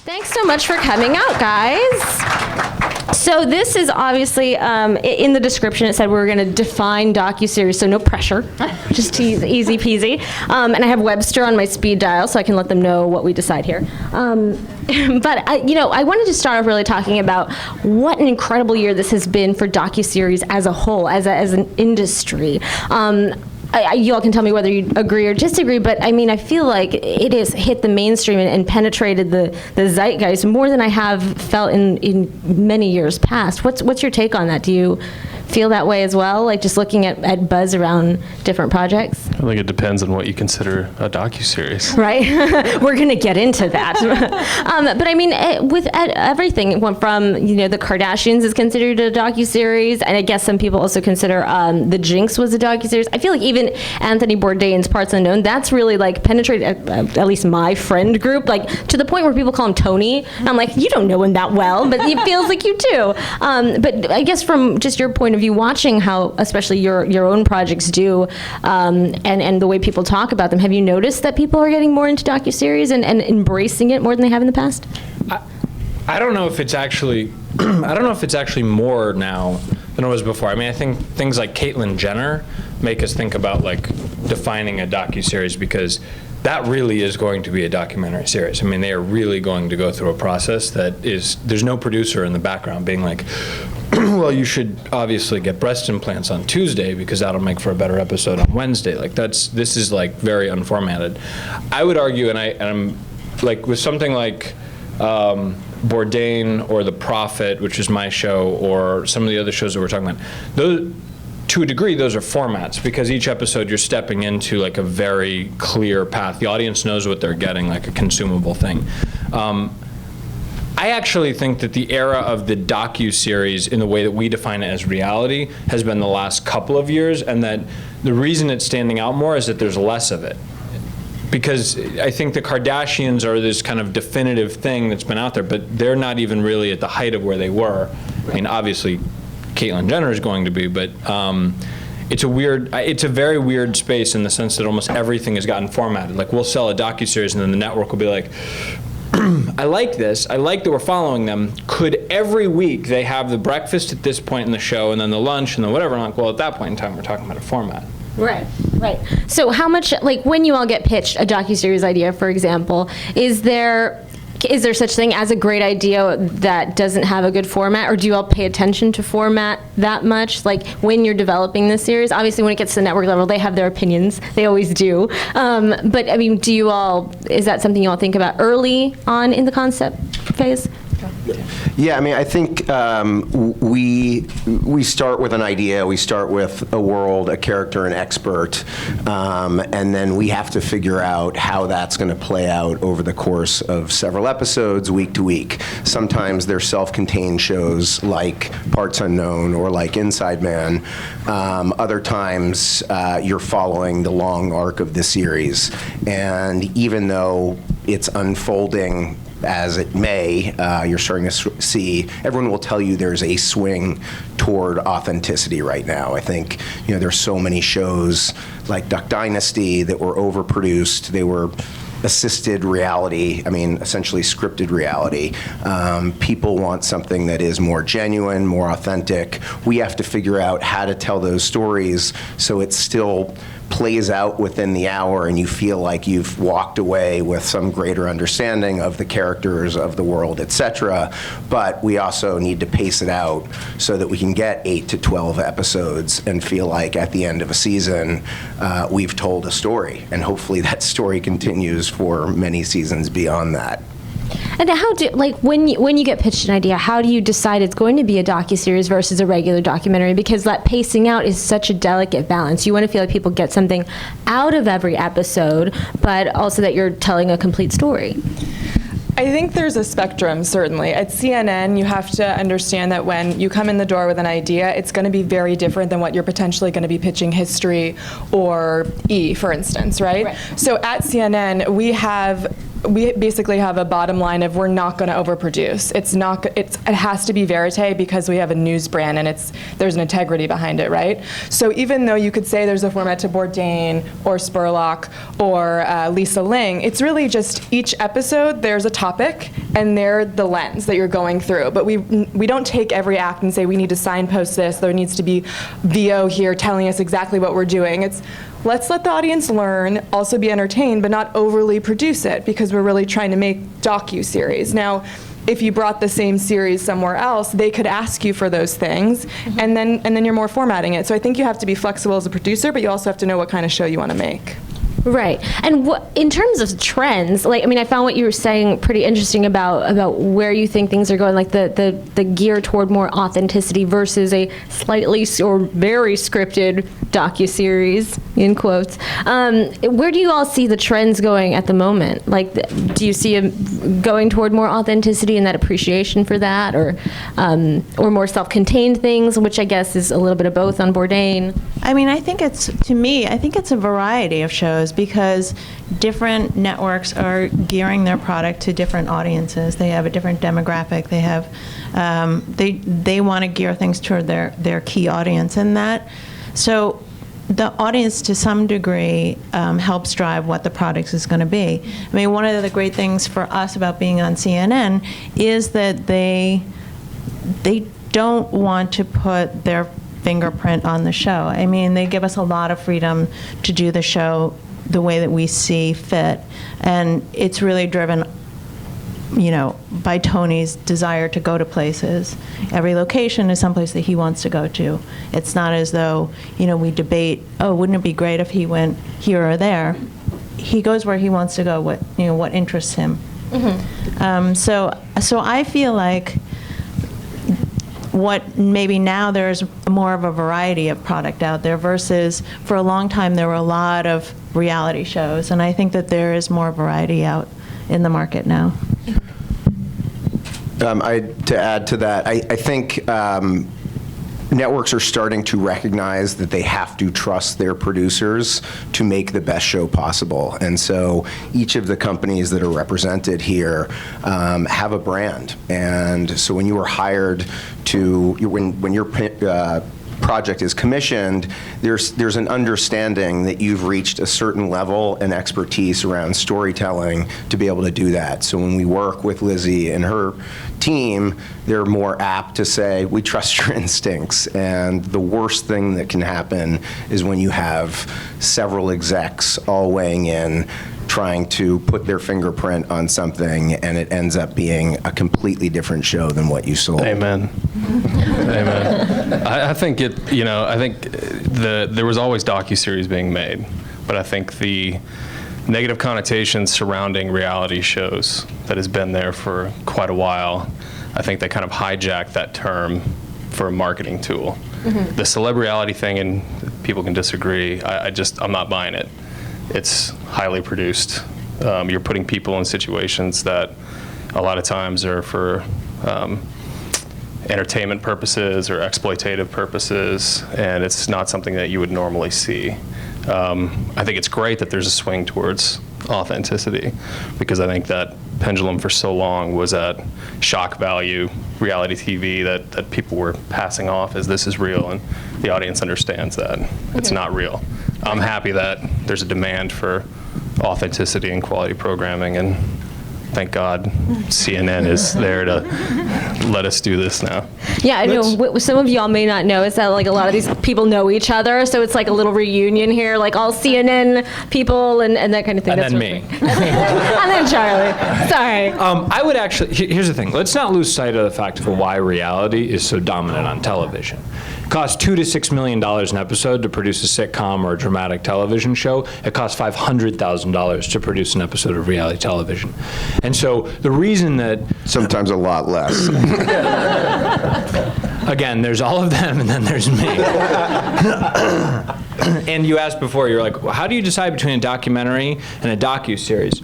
Thanks so much for coming out, guys. So this is obviously, in the description it said we were going to define docuseries, so no pressure, just easy peasy. And I have Webster on my speed dial so I can let them know what we decide here. But I wanted to start off really talking about what an incredible year this has been for docuseries as a whole, as an industry. You all can tell me whether you agree or disagree, but I mean, I feel like it has hit the mainstream and penetrated the zeitgeist more than I have felt in many years past. What's your take on that? Do you feel that way as well? Like just looking at buzz around different projects? I think it depends on what you consider a docuseries. Right. We're going to get into that. But I mean, with everything, it went from, the Kardashians is considered a docuseries, and I guess some people also consider The Jinx was a docuseries. I feel like even Anthony Bourdain's Parts Unknown, that's really like penetrated at least my friend group, like to the point where people call him Tony. And I'm like, you don't know him that well, but it feels like you do. But I guess from just your point of view, watching how especially your own projects do, and the way people talk about them, have you noticed that people are getting more into docuseries and embracing it more than they have in the past? I don't know if it's actually more now than it was before. I mean, I think things like Caitlyn Jenner make us think about like defining a docuseries, because that really is going to be a documentary series. I mean, they are really going to go through a process that is, there's no producer in the background being like, well, you should obviously get breast implants on Tuesday because that'll make for a better episode on Wednesday. Like this is like very unformatted. I would argue, and I'm like with something like Bourdain or The Prophet, which is my show, or some of the other shows that we're talking about, those, to a degree, those are formats, because each episode you're stepping into like a very clear path. The audience knows what they're getting, like a consumable thing. I actually think that the era of the docu-series in the way that we define it as reality has been the last couple of years, and that the reason it's standing out more is that there's less of it. Because I think the Kardashians are this kind of definitive thing that's been out there, but they're not even really at the height of where they were. I mean, obviously, Caitlyn Jenner is going to be, but it's a very weird space in the sense that almost everything has gotten formatted. Like, we'll sell a docuseries and then the network will be like, I like this, I like that we're following them. Could every week they have the breakfast at this point in the show and then the lunch and then whatever? And I'm like, well, at that point in time, we're talking about a format. Right. So how much, like when you all get pitched a docuseries idea, for example, is there such thing as a great idea that doesn't have a good format, or do you all pay attention to format that much? Like when you're developing this series, obviously when it gets to the network level, they have their opinions, they always do. But I mean, is that something you all think about early on in the concept phase? Yeah, I mean, I think we start with an idea, we start with a world, a character, an expert, and then we have to figure out how that's going to play out over the course of several episodes, week to week. Sometimes they're self-contained shows like Parts Unknown or like Inside Man. Other times you're following the long arc of the series, and even though it's unfolding as it may, you're starting to see, everyone will tell you there's a swing toward authenticity right now. I think, there's so many shows like Duck Dynasty that were overproduced. They were assisted reality, essentially scripted reality. People want something that is more genuine, more authentic. We have to figure out how to tell those stories so it still plays out within the hour and you feel like you've walked away with some greater understanding of the characters, of the world, etc. But we also need to pace it out so that we can get 8 to 12 episodes and feel like at the end of a season we've told a story, and hopefully that story continues for many seasons beyond that. And when you get pitched an idea, how do you decide it's going to be a docuseries versus a regular documentary? Because that pacing out is such a delicate balance. You want to feel like people get something out of every episode, but also that you're telling a complete story. I think there's a spectrum, certainly. At CNN, you have to understand that when you come in the door with an idea, it's going to be very different than what you're potentially going to be pitching History or E, for instance, right? So at CNN, we have we basically have a bottom line of we're not going to overproduce. It has to be verite because we have a news brand and there's an integrity behind it, right? So even though you could say there's a format to Bourdain or Spurlock or Lisa Ling, it's really just each episode there's a topic and they're the lens that you're going through. But we don't take every act and say we need to signpost this, there needs to be VO here telling us exactly what we're doing. It's let's let the audience learn, also be entertained, but not overly produce it because we're really trying to make docuseries. Now, if you brought the same series somewhere else, they could ask you for those things, and then you're more formatting it. So I think you have to be flexible as a producer, but you also have to know what kind of show you want to make. Right. And in terms of trends, like, I mean, I found what you were saying pretty interesting about where you think things are going, like the gear toward more authenticity versus a slightly or very scripted docuseries, in quotes. Where do you all see the trends going at the moment? Like, do you see them going toward more authenticity and that appreciation for that, or more self-contained things, which I guess is a little bit of both on Bourdain? I mean, I think it's a variety of shows because different networks are gearing their product to different audiences. They have a different demographic. They have, they want to gear things toward their key audience in that. So the audience, to some degree, helps drive what the product is going to be. I mean, one of the great things for us about being on CNN is that they don't want to put their fingerprint on the show. I mean, they give us a lot of freedom to do the show the way that we see fit, and it's really driven, by Tony's desire to go to places. Every location is someplace that he wants to go to. It's not as though, we debate, oh, wouldn't it be great if he went here or there? He goes where he wants to go, what interests him. Mm-hmm. So I feel like what maybe now there's more of a variety of product out there versus for a long time there were a lot of reality shows, and I think that there is more variety out in the market now. To add to that, I think networks are starting to recognize that they have to trust their producers to make the best show possible. And so each of the companies that are represented here have a brand. And so when you are hired when your project is commissioned, there's an understanding that you've reached a certain level and expertise around storytelling to be able to do that. So when we work with Lizzie and her team, they're more apt to say, we trust your instincts. And the worst thing that can happen is when you have several execs all weighing in, trying to put their fingerprint on something, and it ends up being a completely different show than what you sold. Amen. Amen. I think there was always docuseries being made, but I think the negative connotations surrounding reality shows that has been there for quite a while, I think they kind of hijacked that term for a marketing tool. Mm-hmm. The celeb reality thing, and people can disagree, I'm not buying it. It's highly produced. You're putting people in situations that a lot of times are for entertainment purposes or exploitative purposes, and it's not something that you would normally see. I think it's great that there's a swing towards authenticity, because I think that pendulum for so long was at shock value reality TV that people were passing off as this is real, and the audience understands that it's not real. I'm happy that there's a demand for authenticity and quality programming, and thank God CNN is there to let us do this now. Yeah, I know. What some of y'all may not know is that like a lot of these people know each other, so it's like a little reunion here, like all CNN people and that kind of thing. And That's then really me. And then Charlie. Sorry. I would actually, here's the thing. Let's not lose sight of the fact of why reality is so dominant on television. It costs $2 to $6 million an episode to produce a sitcom or a dramatic television show. It costs $500,000 to produce an episode of reality television. And so the reason that... Sometimes a lot less. Again, there's all of them, and then there's me. And you asked before, you're like, well, how do you decide between a documentary and a docuseries?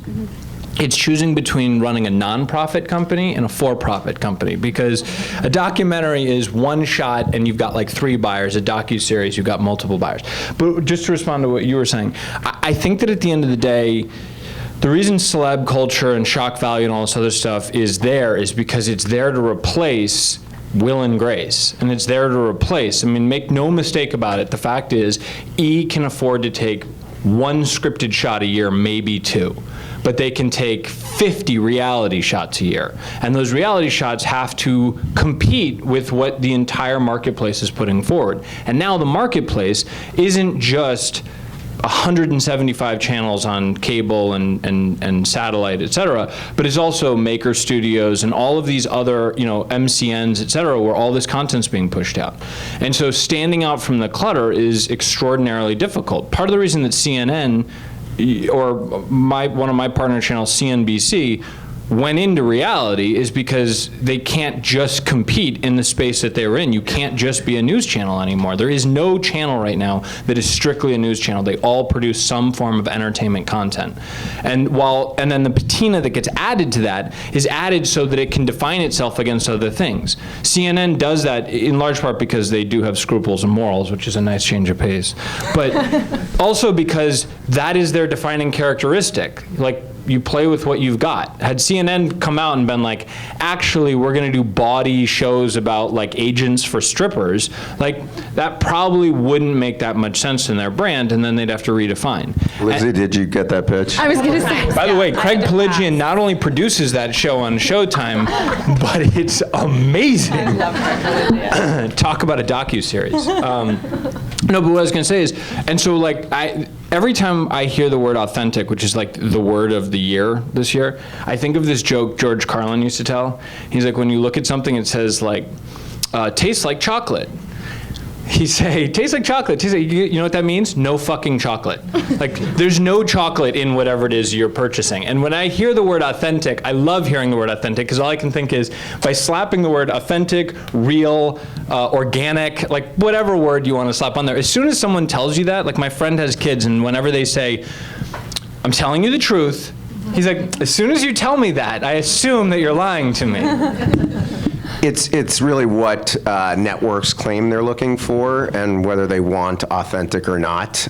It's choosing between running a nonprofit company and a for-profit company, because a documentary is one shot and you've got like 3 buyers. A docuseries, you've got multiple buyers. But just to respond to what you were saying, I think that at the end of the day, the reason celeb culture and shock value and all this other stuff is because it's there to replace Will and Grace, and it's there to replace. I mean, make no mistake about it. The fact is, E can afford to take one scripted shot a year, maybe two, but they can take 50 reality shots a year. And those reality shots have to compete with what the entire marketplace is putting forward. And now the marketplace isn't just 175 channels on cable and satellite, et cetera, but it's also maker studios and all of these other, MCNs, et cetera, where all this content's being pushed out. And so standing out from the clutter is extraordinarily difficult. Part of the reason that CNN or one of my partner channels, CNBC, went into reality is because they can't just compete in the space that they were in. You can't just be a news channel anymore. There is no channel right now that is strictly a news channel. They all produce some form of entertainment content. And then the patina that gets added to that is added so that it can define itself against other things. CNN does that in large part because they do have scruples and morals, which is a nice change of pace. But also because that is their defining characteristic. Like, you play with what you've got. Had CNN come out and been like, actually, we're gonna do bawdy shows about like agents for strippers, like that probably wouldn't make that much sense in their brand, and then they'd have to redefine. Lizzie, did you get that pitch? I was going to say. By the way, Craig Pelagian not only produces that show on Showtime, but it's amazing. Talk about a docuseries. No, but what I was gonna say is, and so like every time I hear the word authentic, which is like the word of the year this year, I think of this joke George Carlin used to tell. He's like, when you look at something, it says like, tastes like chocolate. He say, tastes like chocolate. You know what that means? No fucking chocolate. Like, there's no chocolate in whatever it is you're purchasing. And when I hear the word authentic, I love hearing the word authentic, because all I can think is, by slapping the word authentic, real, organic, like whatever word you want to slap on there, as soon as someone tells you that, like my friend has kids, and whenever they say, I'm telling you the truth, he's like, as soon as you tell me that, I assume that you're lying to me. It's really what networks claim they're looking for, and whether they want authentic or not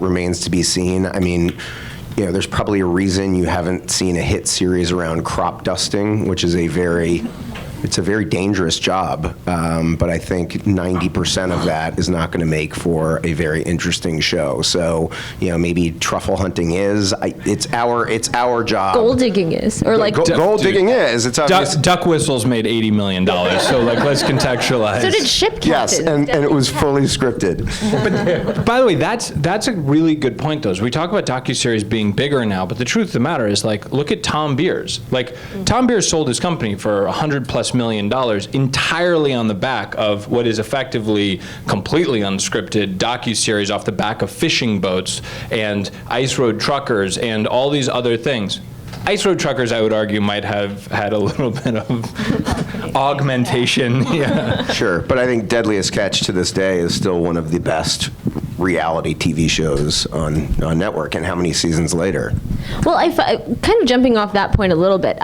remains to be seen. I mean, there's probably a reason you haven't seen a hit series around crop dusting, which is a very dangerous job, but I think 90% of that is not going to make for a very interesting show. So, maybe truffle hunting is. It's our job. Gold digging is, or like gold digging is. It's obvious. Duck Whistles made $80 million, so like let's contextualize. So did Ship Captain. Yes, and it was fully scripted. But by the way, that's a really good point, though. We talk about docuseries being bigger now, but the truth of the matter is, like, look at Tom Beers. Like, Tom Beers sold his company for $100+ million entirely on the back of what is effectively completely unscripted docuseries off the back of fishing boats and ice road truckers and all these other things. Ice road truckers, I would argue, might have had a little bit of augmentation. Yeah. Sure, but I think Deadliest Catch to this day is still one of the best reality TV shows on network, and how many seasons later? Well, kind of jumping off that point a little bit,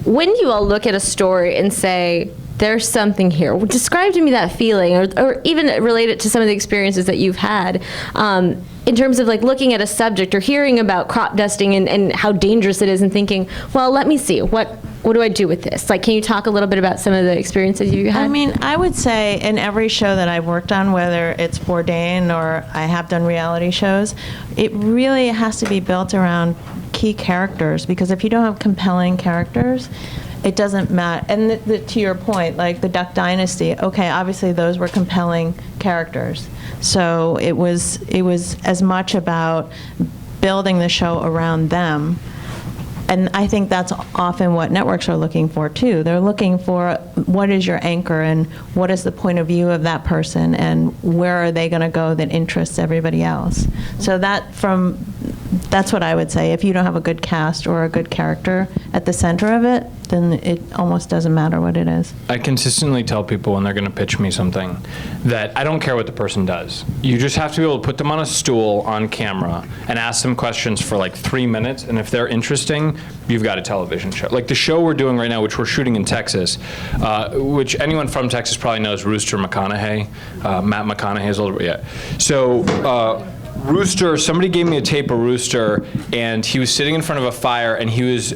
when you all look at a story and say, there's something here, describe to me that feeling, or even relate it to some of the experiences that you've had, in terms of like looking at a subject or hearing about crop dusting and how dangerous it is, and thinking, well, let me see, what do I do with this? Like, can you talk a little bit about some of the experiences you had? I mean, I would say in every show that I've worked on, whether it's Bourdain or I have done reality shows, it really has to be built around key characters, because if you don't have compelling characters, it doesn't matter. And to your point, like the Duck Dynasty, okay, obviously those were compelling characters. So it was as much about building the show around them. And I think that's often what networks are looking for too. They're looking for, what is your anchor, and what is the point of view of that person, and where are they going to go that interests everybody else. So that's what I would say. If you don't have a good cast or a good character at the center of it, then it almost doesn't matter what it is. I consistently tell people when they're going to pitch me something that I don't care what the person does. You just have to be able to put them on a stool on camera and ask them questions for like 3 minutes, and if they're interesting, you've got a television show. Like the show we're doing right now, which we're shooting in Texas, which anyone from Texas probably knows, Rooster McConaughey, Matt McConaughey's older, yeah. So Rooster, somebody gave me a tape of Rooster, and he was sitting in front of a fire, and he was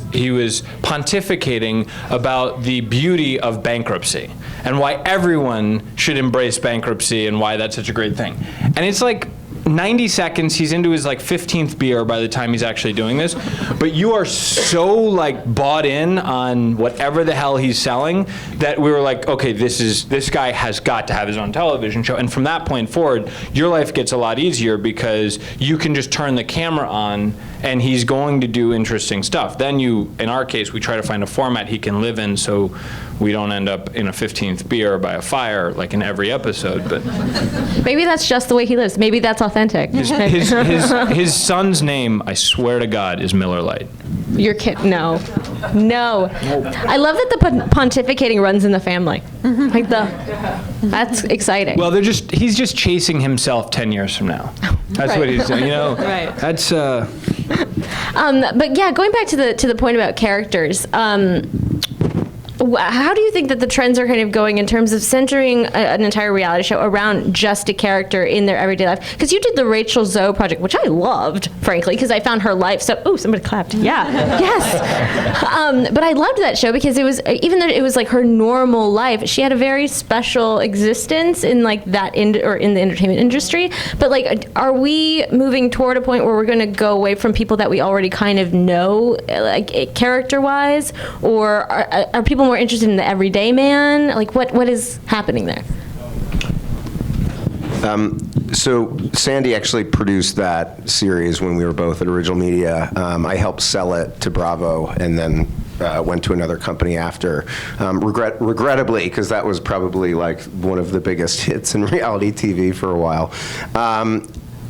pontificating about the beauty of bankruptcy and why everyone should embrace bankruptcy and why that's such a great thing. And it's like 90 seconds, he's into his like 15th beer by the time he's actually doing this, but you are so like bought in on whatever the hell he's selling that we were like, okay, this guy has got to have his own television show. And from that point forward, your life gets a lot easier because you can just turn the camera on and he's going to do interesting stuff. Then in our case, we try to find a format he can live in so we don't end up in a 15th beer by a fire like in every episode. But maybe that's just the way he lives. Maybe that's authentic. His son's name, I swear to God, is Miller Lite. Your kid? No. I love that the pontificating runs in the family. Like that's exciting. Well, he's just chasing himself 10 years from now. That's Right. what he's saying. Right. That's. But yeah, going back to the point about characters. How do you think that the trends are kind of going in terms of centering an entire reality show around just a character in their everyday life? Because you did the Rachel Zoe project, which I loved, frankly, because I found her life so... Oh, somebody clapped. Yeah. Yes. But I loved that show because it was, even though it was like her normal life, she had a very special existence in like that, or in the entertainment industry. But like, are we moving toward a point where we're going to go away from people that we already kind of know, like character-wise? Or are people more interested in the everyday man? Like what is happening there? So Sandy actually produced that series when we were both at Original Media. I helped sell it to Bravo and then went to another company after. Regrettably, because that was probably like one of the biggest hits in reality TV for a while.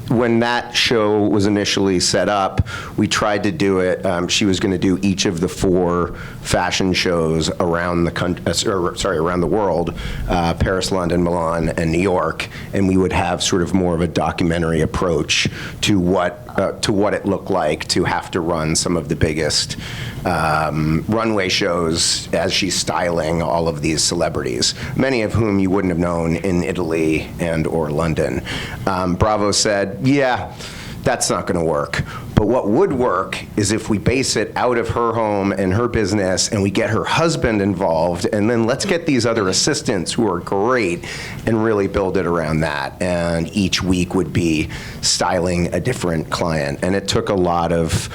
When that show was initially set up, we tried to do it. She was going to do each of the 4 fashion shows around around the world, Paris, London, Milan, and New York, and we would have sort of more of a documentary approach to what it looked like to have to run some of the biggest runway shows as she's styling all of these celebrities, many of whom you wouldn't have known in Italy and or London. Bravo said, yeah, that's not going to work. But what would work is if we base it out of her home and her business and we get her husband involved, and then let's get these other assistants who are great and really build it around that. And each week would be styling a different client. And it took a lot of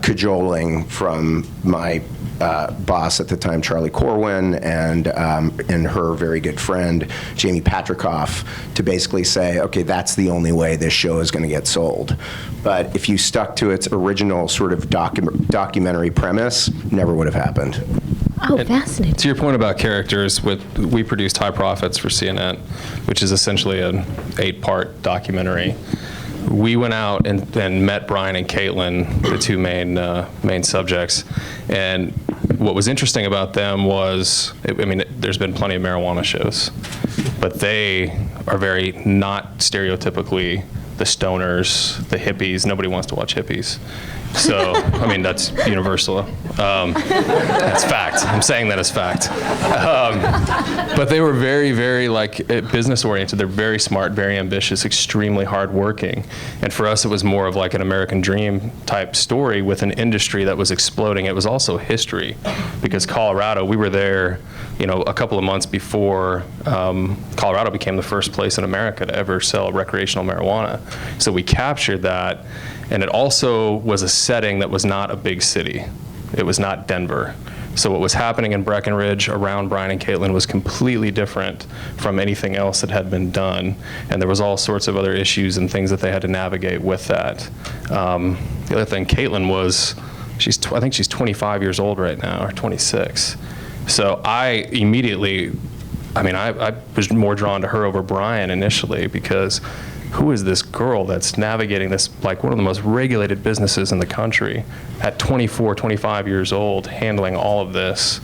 cajoling from my boss at the time, Charlie Corwin, and her very good friend, Jamie Patrikoff, to basically say, okay, that's the only way this show is going to get sold. But if you stuck to its original sort of documentary premise, never would have happened. Oh, fascinating. To your point about characters, we produced High Profits for CNN, which is essentially an 8-part documentary. We went out and met Brian and Caitlin, the 2 main subjects, and what was interesting about them was, there's been plenty of marijuana shows, but they are very not stereotypically the stoners, the hippies. Nobody wants to watch hippies. So, that's universal. That's fact. I'm saying that as fact. But they were very, very business oriented. They're very smart, very ambitious, extremely hardworking. And for us, it was more of like an American dream type story with an industry that was exploding. It was also history, because Colorado, we were there, a couple of months before Colorado became the first place in America to ever sell recreational marijuana. So we captured that. And it also was a setting that was not a big city. It was not Denver. So what was happening in Breckenridge around Brian and Caitlin was completely different from anything else that had been done. And there was all sorts of other issues and things that they had to navigate with that. The other thing, Caitlin I think she's 25 years old right now, or 26. So I immediately, I was more drawn to her over Brian initially, because who is this girl that's navigating this, like one of the most regulated businesses in the country at 24, 25 years old, handling all of this,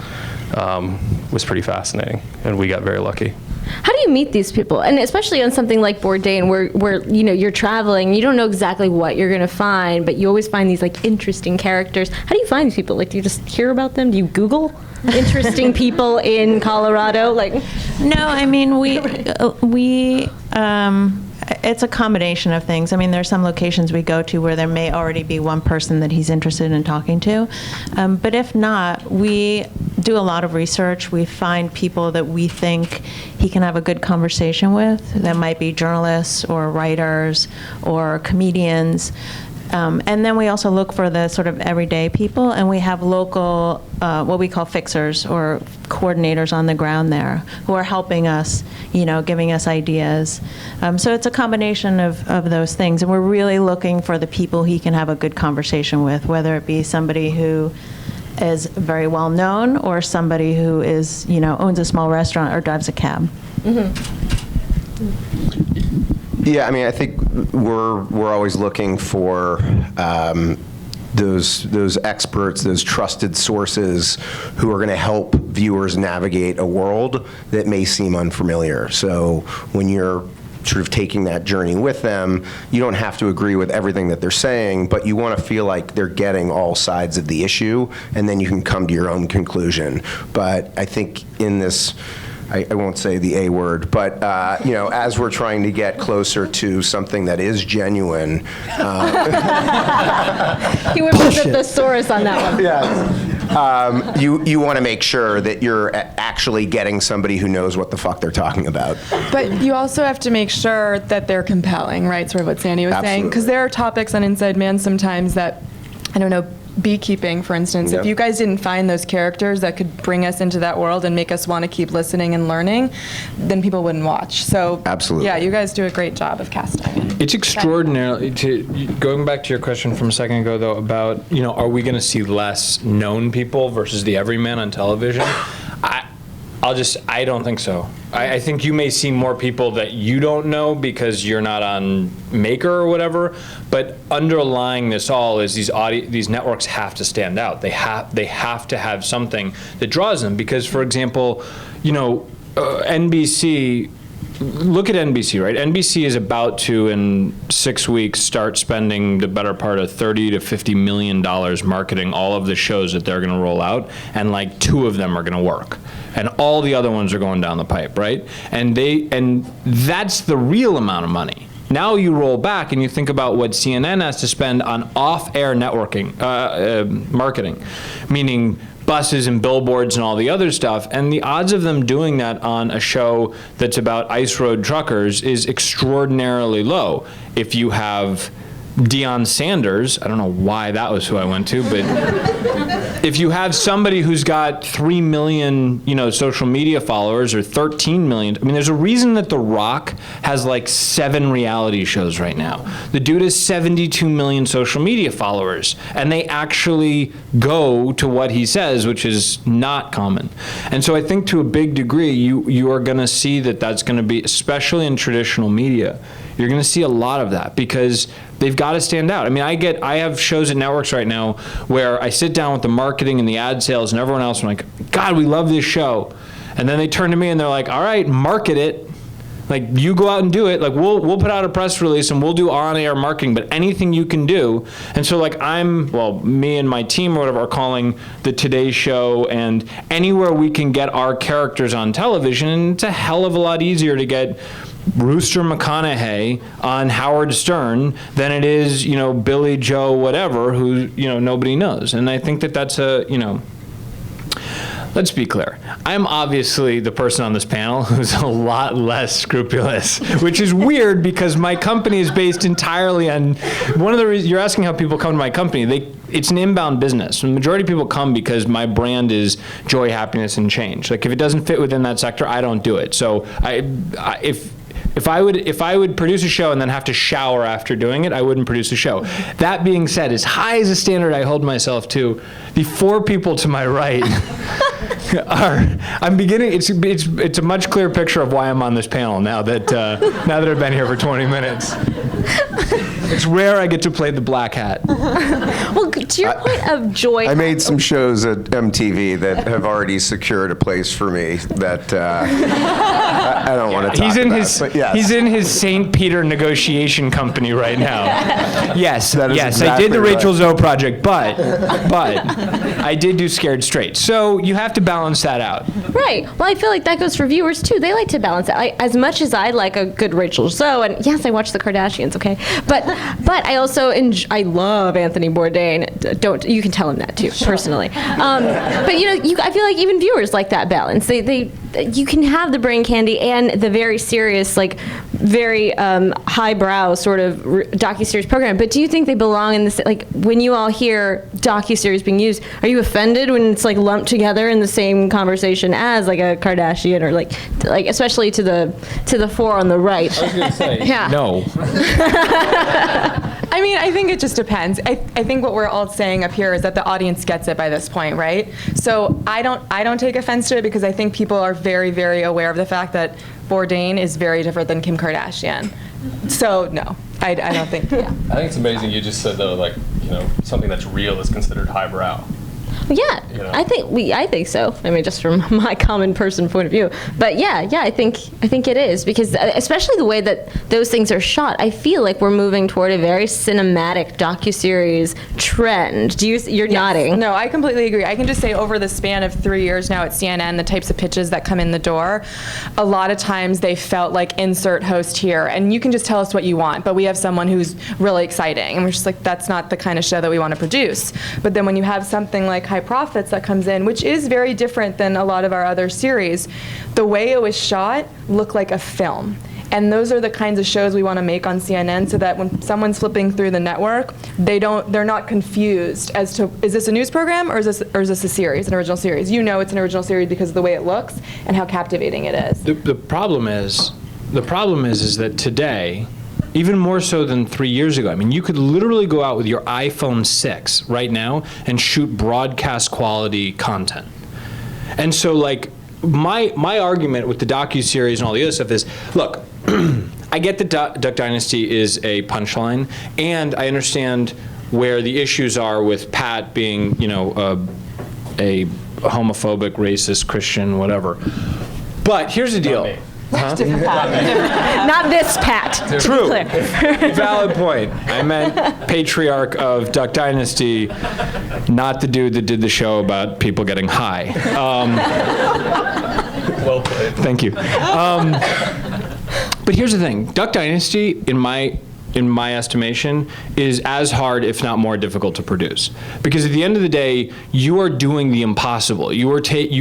was pretty fascinating, and we got very lucky. How do you meet these people? And especially on something like Bourdain, where you're traveling, you don't know exactly what you're going to find, but you always find these interesting characters. How do you find these people? Do you just hear about them? Do you Google interesting people in Colorado? No, we It's a combination of things. I mean, there's some locations we go to where there may already be one person that he's interested in talking to. But if not, we do a lot of research. We find people that we think he can have a good conversation with. That might be journalists or writers or comedians. And then we also look for the sort of everyday people, and we have local, what we call fixers or coordinators on the ground there who are helping us, giving us ideas. So it's a combination of those things, and we're really looking for the people he can have a good conversation with, whether it be somebody who is very well known or somebody who is, owns a small restaurant or drives a cab. Yeah, I mean, I think we're always looking for those experts, those trusted sources who are going to help viewers navigate a world that may seem unfamiliar. So when you're sort of taking that journey with them, you don't have to agree with everything that they're saying, but you want to feel like they're getting all sides of the issue, and then you can come to your own conclusion. But I think in this, I won't say the A word, but as we're trying to get closer to something that is genuine. He would put the thesaurus on that one. Yeah. You want to make sure that you're actually getting somebody who knows what the fuck they're talking about. But you also have to make sure that they're compelling, right? Sort of what Sandy was saying. Because there are topics on Inside Man sometimes that, I don't know, beekeeping, for instance. Yep. If you guys didn't find those characters that could bring us into that world and make us want to keep listening and learning, then people wouldn't watch. So Absolutely. Yeah, you guys do a great job of casting. It's extraordinarily, going back to your question from a second ago, though, about, are we going to see less known people versus the everyman on television? I don't think so. I think you may see more people that you don't know because you're not on Maker or whatever, but underlying this all is these networks have to stand out. They have to have something that draws them because, for example, NBC, look at NBC, right? NBC is about to, in 6 weeks, start spending the better part of $30 to $50 million marketing all of the shows that they're going to roll out, and like 2 of them are going to work. And all the other ones are going down the pipe, right? And that's the real amount of money. Now you roll back and you think about what CNN has to spend on off-air networking, marketing, meaning buses and billboards and all the other stuff, and the odds of them doing that on a show that's about ice road truckers is extraordinarily low. If you have Deion Sanders, I don't know why that was who I went to, but if you have somebody who's got 3 million, social media followers or 13 million, I mean, there's a reason that The Rock has like 7 reality shows right now. The dude has 72 million social media followers, and they actually go to what he says, which is not common. And so I think to a big degree, you are going to see that that's going to be, especially in traditional media, you're going to see a lot of that because they've got to stand out. I mean, I have shows at networks right now where I sit down with the marketing and the ad sales and everyone else, and I'm like, God, we love this show. And then they turn to me and they're like, all right, market it. Like, you go out and do it. Like, we'll put out a press release and we'll do on-air marketing, but anything you can do. And so, like, me and my team or whatever are calling the Today Show and anywhere we can get our characters on television, and it's a hell of a lot easier to get Rooster McConaughey on Howard Stern than it is, Billy Joe whatever, who, nobody knows. And I think that that's let's be clear. I'm obviously the person on this panel who's a lot less scrupulous, which is weird because my company is based entirely on, one of the reasons, you're asking how people come to my company, it's an inbound business. The majority of people come because my brand is joy, happiness, and change. Like, if it doesn't fit within that sector, I don't do it. So if I would produce a show and then have to shower after doing it, I wouldn't produce a show. That being said, as high as a standard I hold myself to, the 4 people to my right it's a much clearer picture of why I'm on this panel now that I've been here for 20 minutes. It's rare I get to play the black hat. Well, to your point of joy. I made some shows at MTV that have already secured a place for me that I don't want to talk about. But yes. He's in his St. Peter negotiation company right now. Yes, That is I exactly did the Rachel right. Zoe project, but I did do Scared Straight. So you have to balance that out. Right. Well, I feel like that goes for viewers too. They like to balance it. As much as I like a good Rachel Zoe, and yes, I watch the Kardashians, okay, but I also I love Anthony Bourdain. You can tell him that too, personally. But I feel like even viewers like that balance. You can have the brain candy and the very serious, like very highbrow sort of docuseries program. But do you think they belong in this? Like when you all hear docuseries being used, are you offended when it's like lumped together in the same conversation as like a Kardashian or like especially to the four on the right? I was going to say, Yeah. no. I mean, I think it just depends. I think what we're all saying up here is that the audience gets it by this point, right? So I don't take offense to it because I think people are very, very aware of the fact that Bourdain is very different than Kim Kardashian. So no, I don't think. Yeah. I think it's amazing you just said though, like, something that's real is considered highbrow. Yeah, I think so. I mean, just from my common person point of view. But yeah, I think it is because especially the way that those things are shot, I feel like we're moving toward a very cinematic docuseries trend. You're nodding? No, I completely agree. I can just say over the span of 3 years now at CNN, the types of pitches that come in the door, a lot of times they felt like insert host here, and you can just tell us what you want, but we have someone who's really exciting, and we're just like, that's not the kind of show that we want to produce. But then when you have something like High Profits that comes in, which is very different than a lot of our other series, the way it was shot looked like a film. And those are the kinds of shows we want to make on CNN so that when someone's flipping through the network, they're not confused as to, is this a news program or is this a series, an original series? You know it's an original series because of the way it looks and how captivating it is. The problem is that today, even more so than 3 years ago. I mean, you could literally go out with your iPhone 6 right now and shoot broadcast quality content. And so, like, my argument with the docuseries and all the other stuff is, look, I get that Duck Dynasty is a punchline, and I understand where the issues are with Pat being, a homophobic, racist, Christian, whatever. But here's the deal. Not this Pat. True. Valid point. I meant patriarch of Duck Dynasty, not the dude that did the show about people getting high. Well played. Thank you. But here's the thing. Duck Dynasty, in my estimation, is as hard, if not more difficult to produce. Because at the end of the day, you are doing the impossible.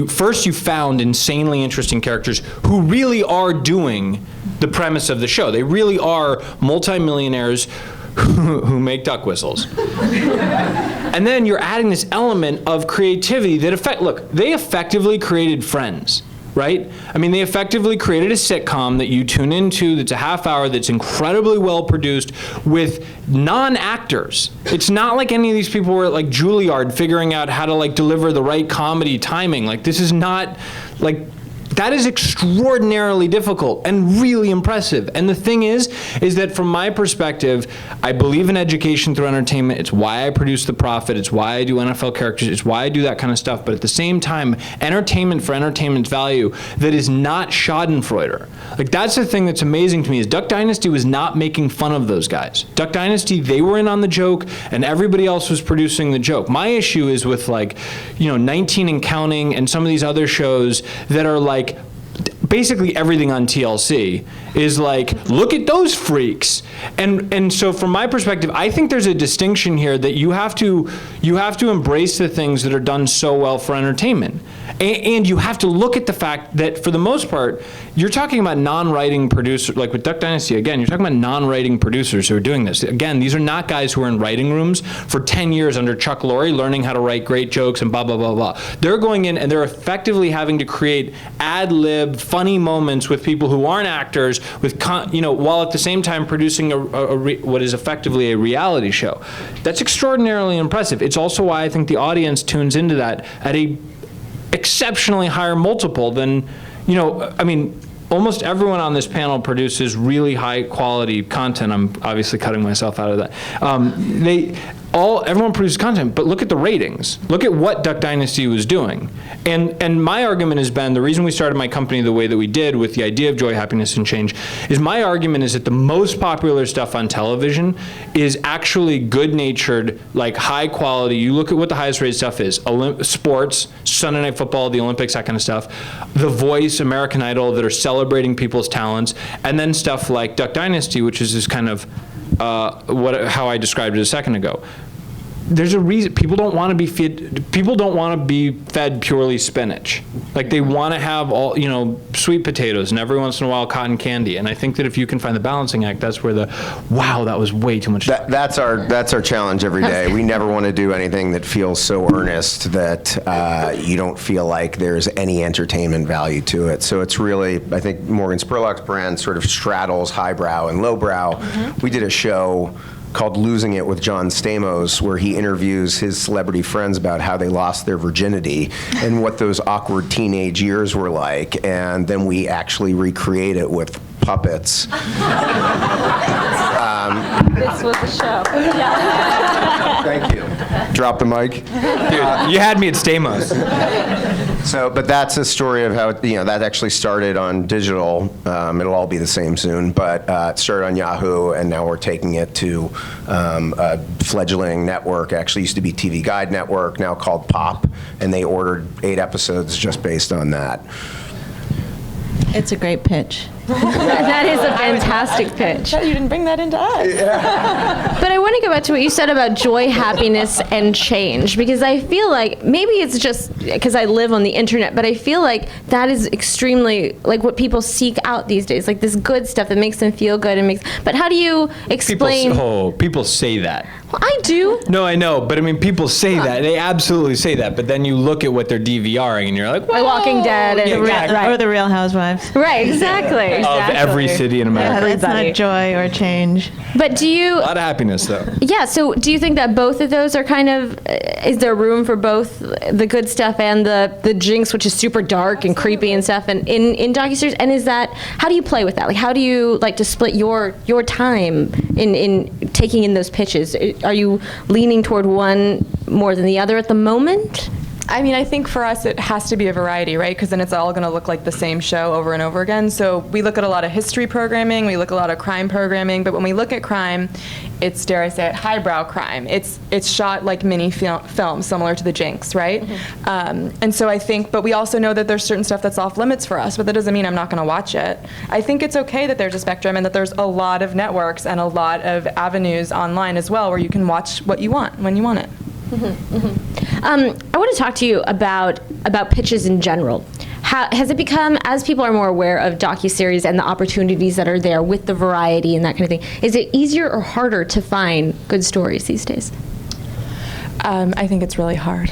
First you found insanely interesting characters who really are doing the premise of the show. They really are multimillionaires who make duck whistles. And then you're adding this element of creativity that they effectively created Friends. Right? I mean, they effectively created a sitcom that you tune into that's a half hour that's incredibly well produced with non-actors. It's not like any of these people were at like Juilliard figuring out how to like deliver the right comedy timing. Like this is not like, that is extraordinarily difficult and really impressive. And the thing is that from my perspective, I believe in education through entertainment. It's why I produce The Prophet. It's why I do NFL characters. It's why I do that kind of stuff. But at the same time, entertainment for entertainment's value that is not schadenfreude. Like that's the thing that's amazing to me is Duck Dynasty was not making fun of those guys. Duck Dynasty, they were in on the joke and everybody else was producing the joke. My issue is with 19 and Counting and some of these other shows that are like, basically everything on TLC is like, look at those freaks. And so from my perspective, I think there's a distinction here that you have to embrace the things that are done so well for entertainment. And you have to look at the fact that for the most part, you're talking about non-writing producers, like with Duck Dynasty, again, you're talking about non-writing producers who are doing this. Again, these are not guys who are in writing rooms for 10 years under Chuck Lorre learning how to write great jokes and blah, blah, blah, blah. They're going in and they're effectively having to create ad-lib, funny moments with people who aren't actors, with while at the same time producing what is effectively a reality show. That's extraordinarily impressive. It's also why I think the audience tunes into that at a exceptionally higher multiple than, almost everyone on this panel produces really high quality content. I'm obviously cutting myself out of that. Everyone produces content, but look at the ratings. Look at what Duck Dynasty was doing. And my argument has been, the reason we started my company the way that we did with the idea of joy, happiness, and change, is my argument is that the most popular stuff on television is actually good-natured, like high quality. You look at what the highest rated stuff is. Sports, Sunday Night Football, the Olympics, that kind of stuff. The Voice, American Idol, that are celebrating people's talents. And then stuff like Duck Dynasty, which is this kind of how I described it a second ago. There's a reason people don't want to be fed. People don't want to be fed purely spinach. Like they want to have all, sweet potatoes and every once in a while cotton candy. And I think that if you can find the balancing act, that's where wow, that was way too much. That's our challenge every day. We never want to do anything that feels so earnest that you don't feel like there's any entertainment value to it. So it's really, I think Morgan Spurlock's brand sort of straddles highbrow and lowbrow. Mm-hmm. We did a show called Losing It with John Stamos, where he interviews his celebrity friends about how they lost their virginity and what those awkward teenage years were like, and then we actually recreate it with puppets. This was the show. Yeah. Thank you. Drop the mic. Dude, you had me at Stamos. But that's a story of how that actually started on digital. It'll all be the same soon, but it started on Yahoo, and now we're taking it to a fledgling network. Actually used to be TV Guide Network, now called Pop, and they ordered 8 episodes just based on that. It's a great pitch. That is a fantastic pitch. You didn't bring that into us. But I want to go back to what you said about joy, happiness, and change, because I feel like maybe it's just because I live on the internet, but I feel like that is extremely like what people seek out these days, like this good stuff that makes them feel good and but how do you explain? People say that. Well, I do. No, I know, but I mean, people say that. They absolutely say that, but then you look at what they're DVRing and you're like, Like Walking Dead and exactly. Or the Real Housewives. Right, exactly. Of every city in America. That's not joy or change. But do you? A lot of happiness, though. Yeah. So, do you think that both of those are kind of? Is there room for both the good stuff and the jinx, which is super dark and creepy and stuff, and in docuseries? And is that how do you play with that? Like, how do you like to split your time in taking in those pitches? Are you leaning toward one more than the other at the moment? I mean, I think for us it has to be a variety, right? Because then it's all going to look like the same show over and over again. So we look at a lot of history programming, we look at a lot of crime programming, but when we look at crime, it's, dare I say it, highbrow crime. It's shot like mini films, similar to The Jinx, right? Mm-hmm. And so I think, but we also know that there's certain stuff that's off limits for us, but that doesn't mean I'm not going to watch it. I think it's okay that there's a spectrum and that there's a lot of networks and a lot of avenues online as well where you can watch what you want when you want it. Mm-hmm, mm-hmm. I want to talk to you about pitches in general. Has it become, as people are more aware of docuseries and the opportunities that are there with the variety and that kind of thing, is it easier or harder to find good stories these days? I think it's really hard.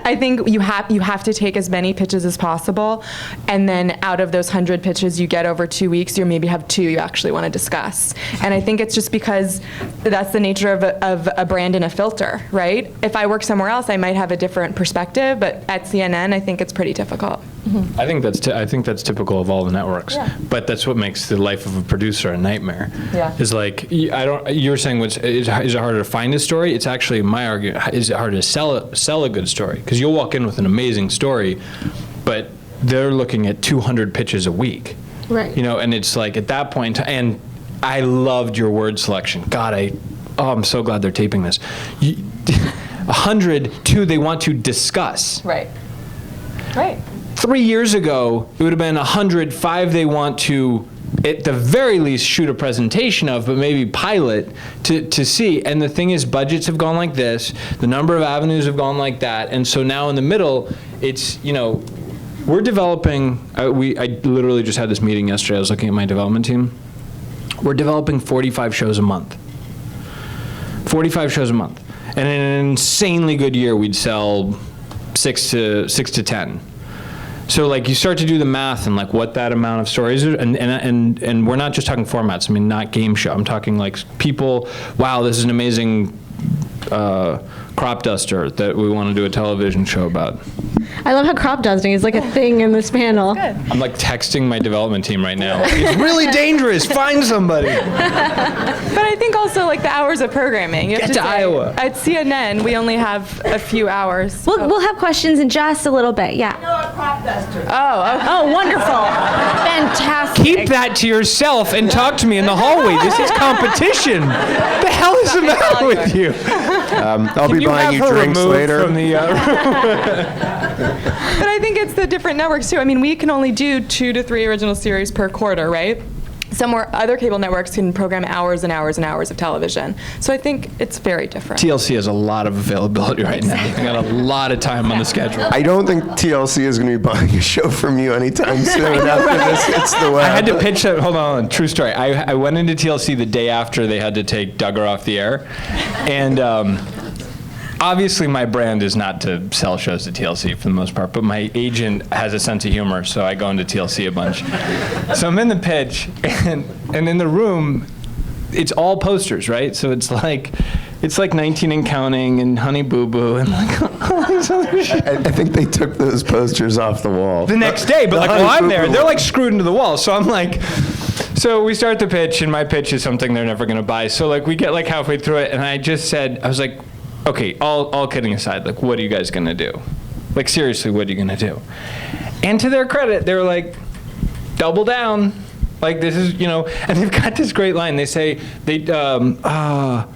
I think you have to take as many pitches as possible, and then out of those 100 pitches you get over 2 weeks, you maybe have 2 you actually want to discuss. And I think it's just because that's the nature of a brand and a filter, right? If I work somewhere else, I might have a different perspective, but at CNN, I think it's pretty difficult. Mm-hmm. I think that's typical of all the networks. Yeah. But that's what makes the life of a producer a nightmare. Yeah. Is like you were saying, is it harder to find a story? It's actually my argument. Is it harder to sell a good story? Because you'll walk in with an amazing story, but they're looking at 200 pitches a week. Right. And it's like at that point, and I loved your word selection. God, I'm so glad they're taping this. 100, 2 they want to discuss. Right. Right. 3 years ago, it would have been 100, 5 they want to, at the very least, shoot a presentation of, but maybe pilot to see. And the thing is, budgets have gone like this, the number of avenues have gone like that, and so now in the middle, it's, we're developing, I literally just had this meeting yesterday, I was looking at my development team. We're developing 45 shows a month. 45 shows a month. And in an insanely good year, we'd sell 6 to 10. So like you start to do the math and like what that amount of stories are, and we're not just talking formats. I mean, not game show. I'm talking like people, wow, this is an amazing crop duster that we want to do a television show about. I love how crop dusting is like a thing in this panel. I'm like texting my development team right now. It's really dangerous. Find somebody. But I think also like the hours of programming. You have Get to say, Iowa. At CNN, we only have a few hours. We'll have questions in just a little bit. Yeah. Oh, wonderful. Fantastic. Keep that to yourself and talk to me in the hallway. This is competition. The hell is the matter with you? I'll be buying you drinks later. From the, But I think it's the different networks too. I mean, we can only do 2 to 3 original series per quarter, right? Somewhere other cable networks can program hours and hours and hours of television. So I think it's very different. TLC has a lot of availability right now. They got a lot of time on the schedule. I don't think TLC is going to be buying a show from you anytime soon after this hits the web. I had to pitch that. Hold on, true story. I went into TLC the day after they had to take Duggar off the air, and obviously my brand is not to sell shows to TLC for the most part, but my agent has a sense of humor, so I go into TLC a bunch. So I'm in the pitch, and in the room, it's all posters, right? So it's like 19 and Counting and Honey Boo Boo and like all these other shit. I think they took those posters off the wall. The next day, but like while I'm there, they're like screwed into the wall. So I'm like, so we start the pitch, and my pitch is something they're never gonna buy. So like we get like halfway through it, and I was like, okay, all kidding aside, like what are you guys gonna do? Like seriously, what are you gonna do? And to their credit, they were like, double down. Like this is, and they've got this great line. They say, the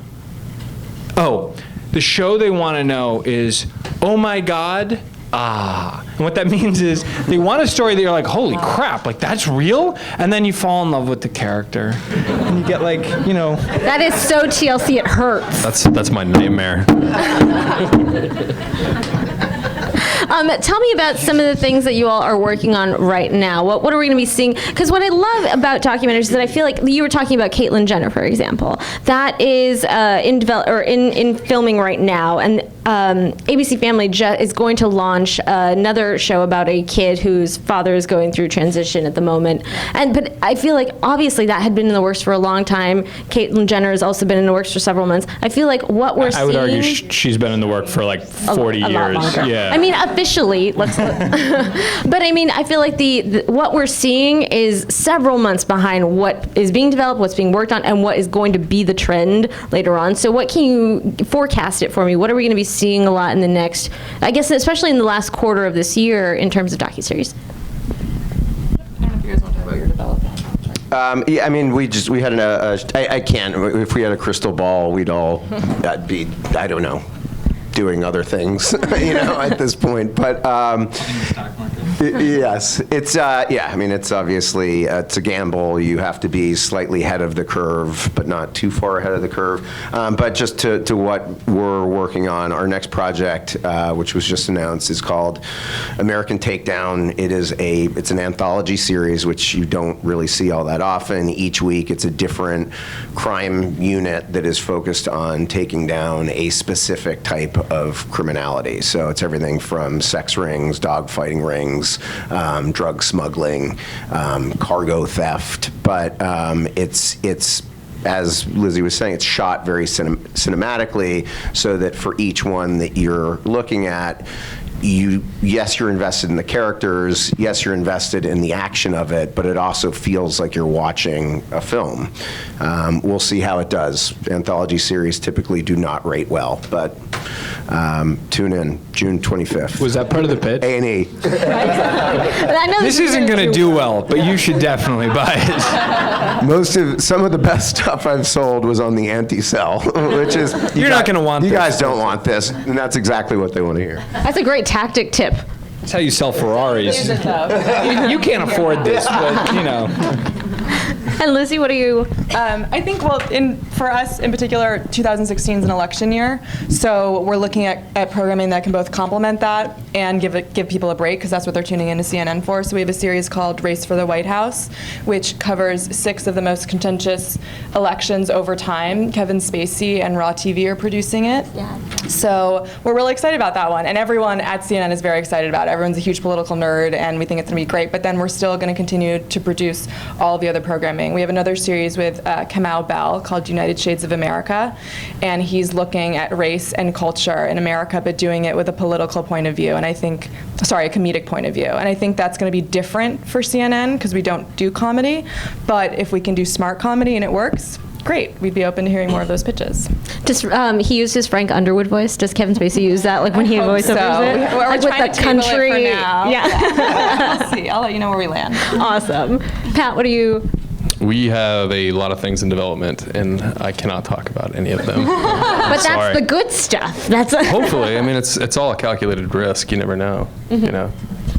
show they want to know is, oh my God, and what that means is they want a story that you're like, holy crap, like that's real? And then you fall in love with the character. And you get like, That is so TLC, it hurts. That's my nightmare. Tell me about some of the things that you all are working on right now. What are we going to be seeing? Because what I love about documentaries is that I feel like you were talking about Caitlyn Jenner, for example. That is in filming right now, and ABC Family is going to launch another show about a kid whose father is going through transition at the moment. But I feel like obviously that had been in the works for a long time. Caitlyn Jenner has also been in the works for several months. I feel like what we're seeing. I would argue she's been in the work for like 40 years. Lot longer. Yeah. I mean, officially, but I mean, I feel like the what we're seeing is several months behind what is being developed, what's being worked on, and what is going to be the trend later on. So what can you forecast it for me? What are we going to be seeing a lot in the next, I guess, especially in the last quarter of this year in terms of docuseries? I don't know if you guys want to talk about your development. Yeah, I mean, we had I can't, if we had a crystal ball, we'd all be, I don't know, doing other things, at this point. But yes, it's I mean, it's obviously it's a gamble. You have to be slightly ahead of the curve, but not too far ahead of the curve. But just to what we're working on, our next project, which was just announced, is called American Takedown. It's an anthology series, which you don't really see all that often. Each week, it's a different crime unit that is focused on taking down a specific type of criminality. So it's everything from sex rings, dogfighting rings, drug smuggling, cargo theft. But it's as Lizzie was saying, it's shot very cinematically, so that for each one that you're looking at, yes, you're invested in the characters, yes, you're invested in the action of it, but it also feels like you're watching a film. We'll see how it does. Anthology series typically do not rate well, but tune in, June 25th. Was that part of the pitch? A&E. This isn't going to do well, but you should definitely buy it. Some of the best stuff I've sold was on the anti-cell, which is You're not going to want you this. guys don't want this, and that's exactly what they want to hear. That's a great tactic tip. That's how you sell Ferraris. You can't afford this, but And Lizzie, what are you? I think, for us in particular, 2016 is an election year, so we're looking at programming that can both complement that and give people a break, because that's what they're tuning into CNN for. So we have a series called Race for the White House, which covers 6 of the most contentious elections over time. Kevin Spacey and Raw TV are producing it. Yeah. So we're really excited about that one, and everyone at CNN is very excited about it. Everyone's a huge political nerd, and we think it's going to be great. But then we're still going to continue to produce all of the other programming. We have another series with Kamau Bell called United Shades of America, and he's looking at race and culture in America, but doing it with a political point of view, and a comedic point of view. And I think that's going to be different for CNN because we don't do comedy. But if we can do smart comedy and it works, great. We'd be open to hearing more of those pitches. Just he used his Frank Underwood voice. Does Kevin Spacey use that, like when he voiceovers it? We're Like trying with to the table it country. for now. Yeah. We'll see. I'll let you know where we land. Awesome. Pat, what do you? We have a lot of things in development, and I cannot talk about any of them. But that's the good stuff. That's Hopefully, I mean, it's all a calculated risk. You never know. You know.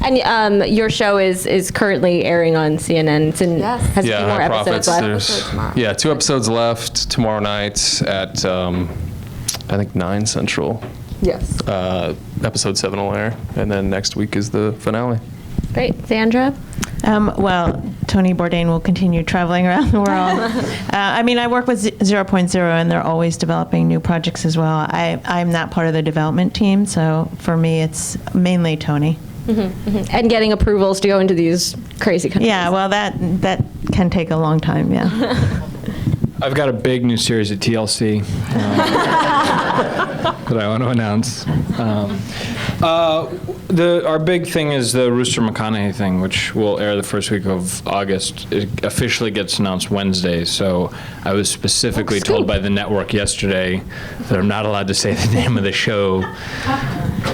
And your show is currently airing on CNN. It's in, has a few more High episodes Profits. left. There's 2 episodes left tomorrow night at I think 9 Central. Yes. Episode 7 will air, and then next week is the finale. Great. Sandra? Well, Tony Bourdain will continue traveling around the world. I mean, I work with 0.0, and they're always developing new projects as well. I'm not part of the development team, so for me, it's mainly Tony. And getting approvals to go into these crazy countries. Yeah, well, that can take a long time, yeah. I've got a big new series at TLC that I want to announce. Our big thing is the Rooster McConaughey thing, which will air the first week of August. It officially gets announced Wednesday, so I was specifically told by the network yesterday that I'm not allowed to say the name of the show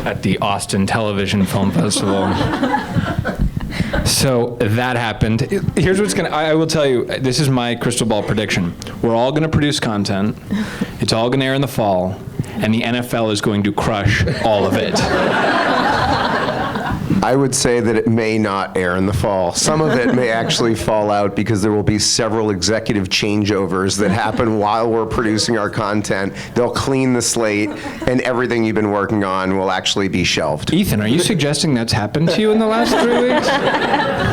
at the Austin Television Film Festival. So that happened. Here's what's I will tell you, this is my crystal ball prediction. We're all going to produce content. It's all going to air in the fall, and the NFL is going to crush all of it. I would say that it may not air in the fall. Some of it may actually fall out because there will be several executive changeovers that happen while we're producing our content. They'll clean the slate, and everything you've been working on will actually be shelved. Ethan, are you suggesting that's happened to you in the last 3 weeks?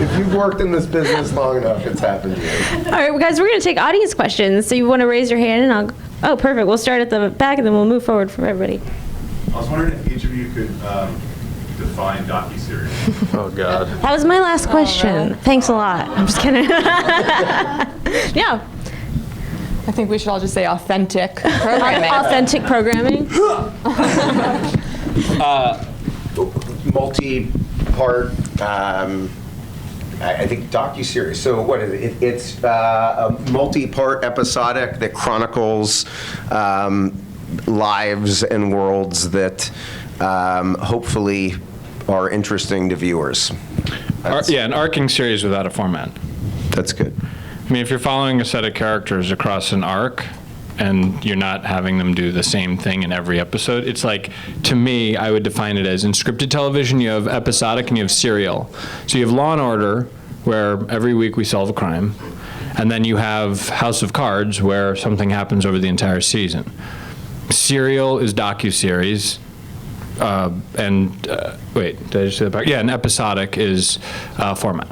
If you've worked in this business long enough, it's happened to you. All right, well, guys, we're going to take audience questions. So you want to raise your hand, and I'll. Oh, perfect. We'll start at the back, and then we'll move forward for everybody. I was wondering if each of you could define Docuseries. Oh God. That was my last question. Thanks a lot. I'm just kidding. Yeah. I think we should all just say authentic programming. Authentic programming. Multi-part, I think docuseries. So what is it? It's a multi-part episodic that chronicles lives and worlds that hopefully are interesting to viewers. An arcing series without a format. That's good. I mean, if you're following a set of characters across an arc, and you're not having them do the same thing in every episode, it's like, to me, I would define it as in scripted television, you have episodic and you have serial. So you have Law & Order, where every week we solve a crime, and then you have House of Cards, where something happens over the entire season. Serial is docuseries, wait, did I just say that back? Yeah, and episodic is format.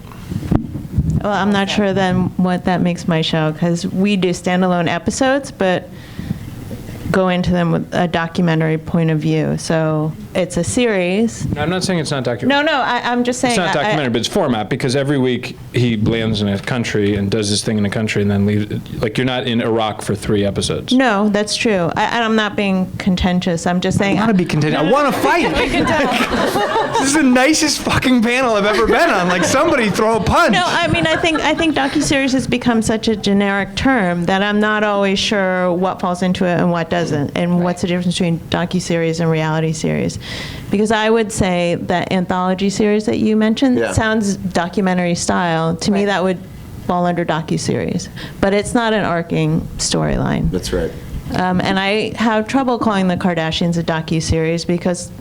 Well, I'm not sure then what that makes my show, because we do standalone episodes, but go into them with a documentary point of view. So it's a series. No, I'm not saying it's not documentary. No, I'm just saying. It's not documentary, but it's format, because every week he lands in a country and does his thing in a country and then leaves. Like, you're not in Iraq for 3 episodes. No, that's true. I'm not being contentious. I'm just saying. I want to be contentious. I want to fight. This is the nicest fucking panel I've ever been on. Like, somebody throw a punch. No, I mean, I think docuseries has become such a generic term that I'm not always sure what falls into it and what doesn't, and what's the difference between docuseries and reality series. Because I would say that anthology series that you mentioned sounds documentary style. To me, that would fall under docuseries. But it's not an arcing storyline. That's right. And I have trouble calling the Kardashians a docuseries because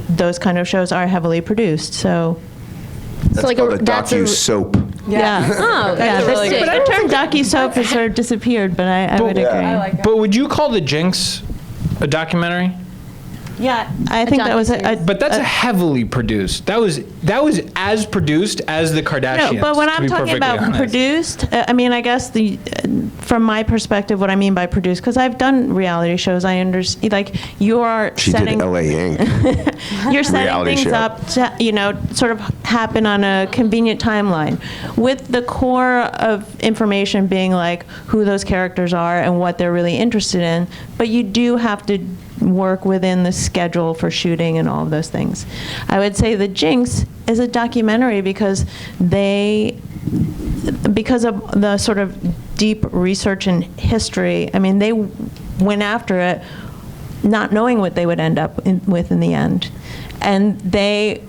those kind of shows are heavily produced. So That's like called a- a that's a- docu-soap. yeah. Oh, Yeah, a really good the term docu-soap has sort of disappeared, but I would agree. I like it. But would you call The Jinx a documentary? Yeah, I think that was But that's heavily produced. That was as produced as the Kardashians. No, but when to I'm be talking perfectly about honest. produced, I mean, I guess from my perspective, what I mean by produced, because I've done reality shows, I understand, like, you are She setting... did LA Inc. You're setting Reality things show. up to, sort of happen on a convenient timeline, with the core of information being like who those characters are and what they're really interested in, but you do have to work within the schedule for shooting and all of those things. I would say The Jinx is a documentary because of the sort of deep research and history. I mean, they went after it not knowing what they would end up with in the end. And they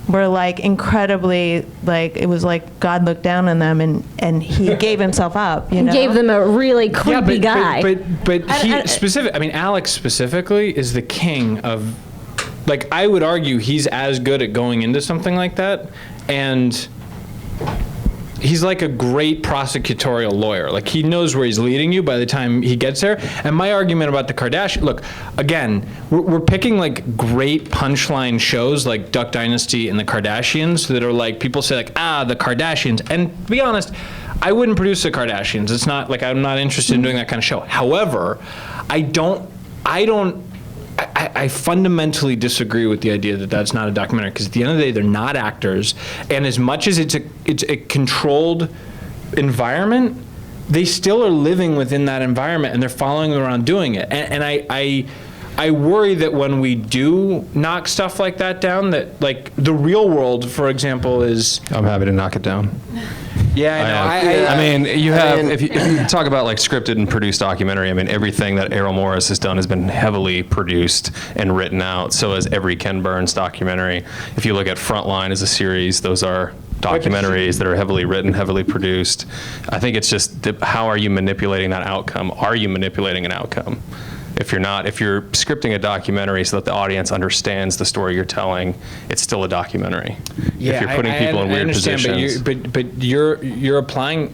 were like incredibly, like, it was like God looked down on them and he gave himself up, Gave them a really creepy guy. But he specific. I mean, Alex specifically is the king of, like, I would argue he's as good at going into something like that, and he's like a great prosecutorial lawyer. Like, he knows where he's leading you by the time he gets there. And my argument about the Kardashians, look, again, we're picking like great punchline shows like Duck Dynasty and the Kardashians that are like, people say like, the Kardashians. And to be honest, I wouldn't produce the Kardashians. It's not like, I'm not interested in doing that kind of show. However, I fundamentally disagree with the idea that that's not a documentary, because at the end of the day, they're not actors, and as much as it's a controlled environment, they still are living within that environment, and they're following them around doing it. And I worry that when we do knock stuff like that down, that like the real world, for example, is... I'm happy to knock it down. Yeah, I know. I mean, you have, if you talk about like scripted and produced documentary, I mean, everything that Errol Morris has done has been heavily produced and written out. So has every Ken Burns documentary. If you look at Frontline as a series, those are documentaries that are heavily written, heavily produced. I think it's just, how are you manipulating that outcome? Are you manipulating an outcome? If you're not, if you're scripting a documentary so that the audience understands the story you're telling, it's still a documentary. Yeah, if you're putting people in weird positions. But you're applying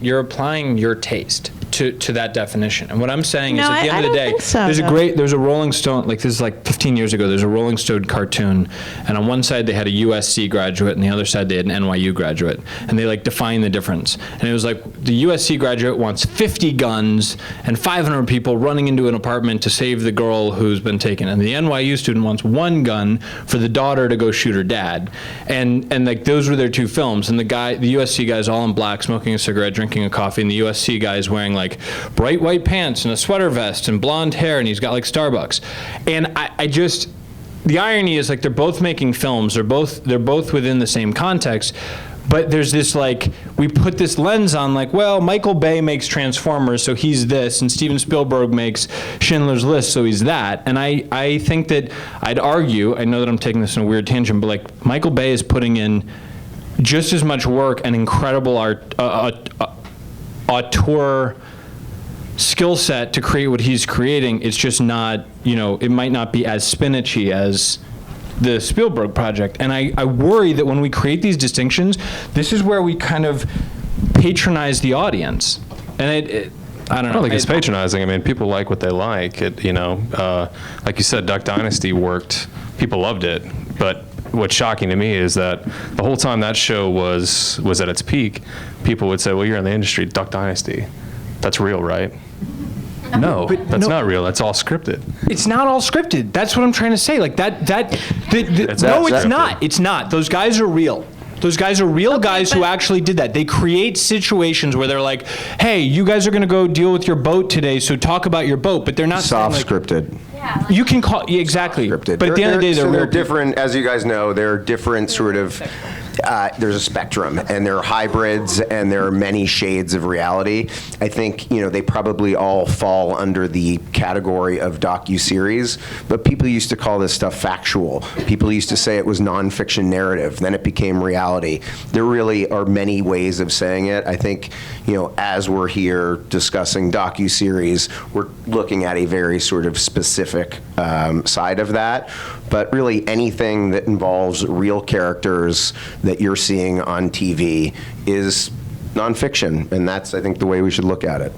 your taste to that definition. And what I'm saying is, at the end of the day, there's a Rolling Stone, like this is like 15 years ago, there's a Rolling Stone cartoon, and on one side they had a USC graduate, and the other side they had an NYU graduate, and they like define the difference. And it was like, the USC graduate wants 50 guns and 500 people running into an apartment to save the girl who's been taken, and the NYU student wants one gun for the daughter to go shoot her dad. And like, those were their two films, and the USC guy's all in black, smoking a cigarette, drinking a coffee, and the USC guy's wearing like bright white pants and a sweater vest and blonde hair, and he's got like Starbucks. And I just, the irony is, like, they're both making films, they're both within the same context, but there's this, like, we put this lens on, like, well, Michael Bay makes Transformers, so he's this, and Steven Spielberg makes Schindler's List, so he's that. And I think that, I'd argue, I know that I'm taking this in a weird tangent, but like, Michael Bay is putting in just as much work and incredible auteur skill set to create what he's creating. It's just not, it might not be as spinachy as the Spielberg project. And I worry that when we create these distinctions, this is where we kind of patronize the audience. And I don't know. I don't think it's patronizing. I mean, people like what they like. Like you said, Duck Dynasty worked. People loved it. But what's shocking to me is that the whole time that show was at its peak, people would say, well, you're in the industry, Duck Dynasty. That's real, right? No, that's not real. That's all scripted. It's not all scripted. That's what I'm trying to say. Like no, it's not. It's not. Those guys are real. Those guys are real guys who actually did that. They create situations where they're like, hey, you guys are going to go deal with your boat today, so talk about your boat. But they're not soft saying, like, scripted. Yeah, you can call, exactly. Scripted. But at the end of the day, they're different, as you guys know, they're different sort of, there's a spectrum, and there are hybrids, and there are many shades of reality. I think, they probably all fall under the category of docuseries, but people used to call this stuff factual. People used to say it was nonfiction narrative. Then it became reality. There really are many ways of saying it. I think, as we're here discussing docuseries, we're looking at a very sort of specific side of that. But really, anything that involves real characters that you're seeing on TV is nonfiction, and that's, I think, the way we should look at it.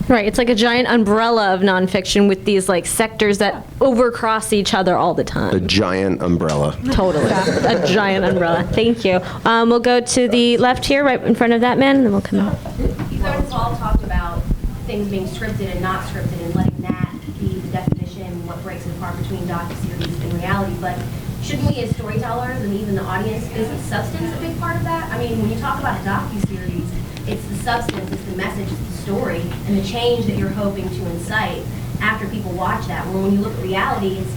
Right, it's like a giant umbrella of nonfiction with these like sectors that overcross each other all the A time. giant umbrella. Totally, a giant umbrella. Thank you. We'll go to the left here, right in front of that man, and then we'll come out. You guys have all talked about things being scripted and not scripted and letting that be the definition, what breaks it apart between docuseries and reality. But shouldn't we as storytellers and even the audience, isn't substance a big part of that? I mean, when you talk about a docuseries, it's the substance, it's the message, it's the story, and the change that you're hoping to incite after people watch that. When you look at reality, it's,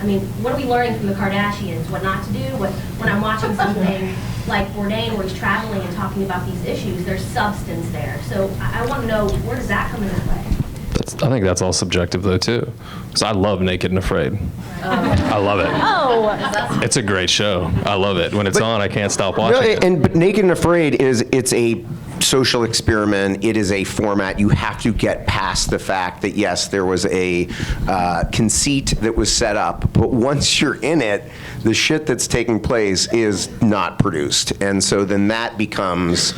I mean, what are we learning from the Kardashians? What not to do? When I'm watching something like Bourdain where he's traveling and talking about these issues, there's substance there. So I want to know, where does that come into play? I think that's all subjective though too. Because I love Naked and Afraid. I love it. Oh, It's a great show. I love it. When it's on, I can't stop watching it. But Naked and Afraid it's a social experiment. It is a format. You have to get past the fact that, yes, there was a conceit that was set up, but once you're in it, the shit that's taking place is not produced. And so then that becomes,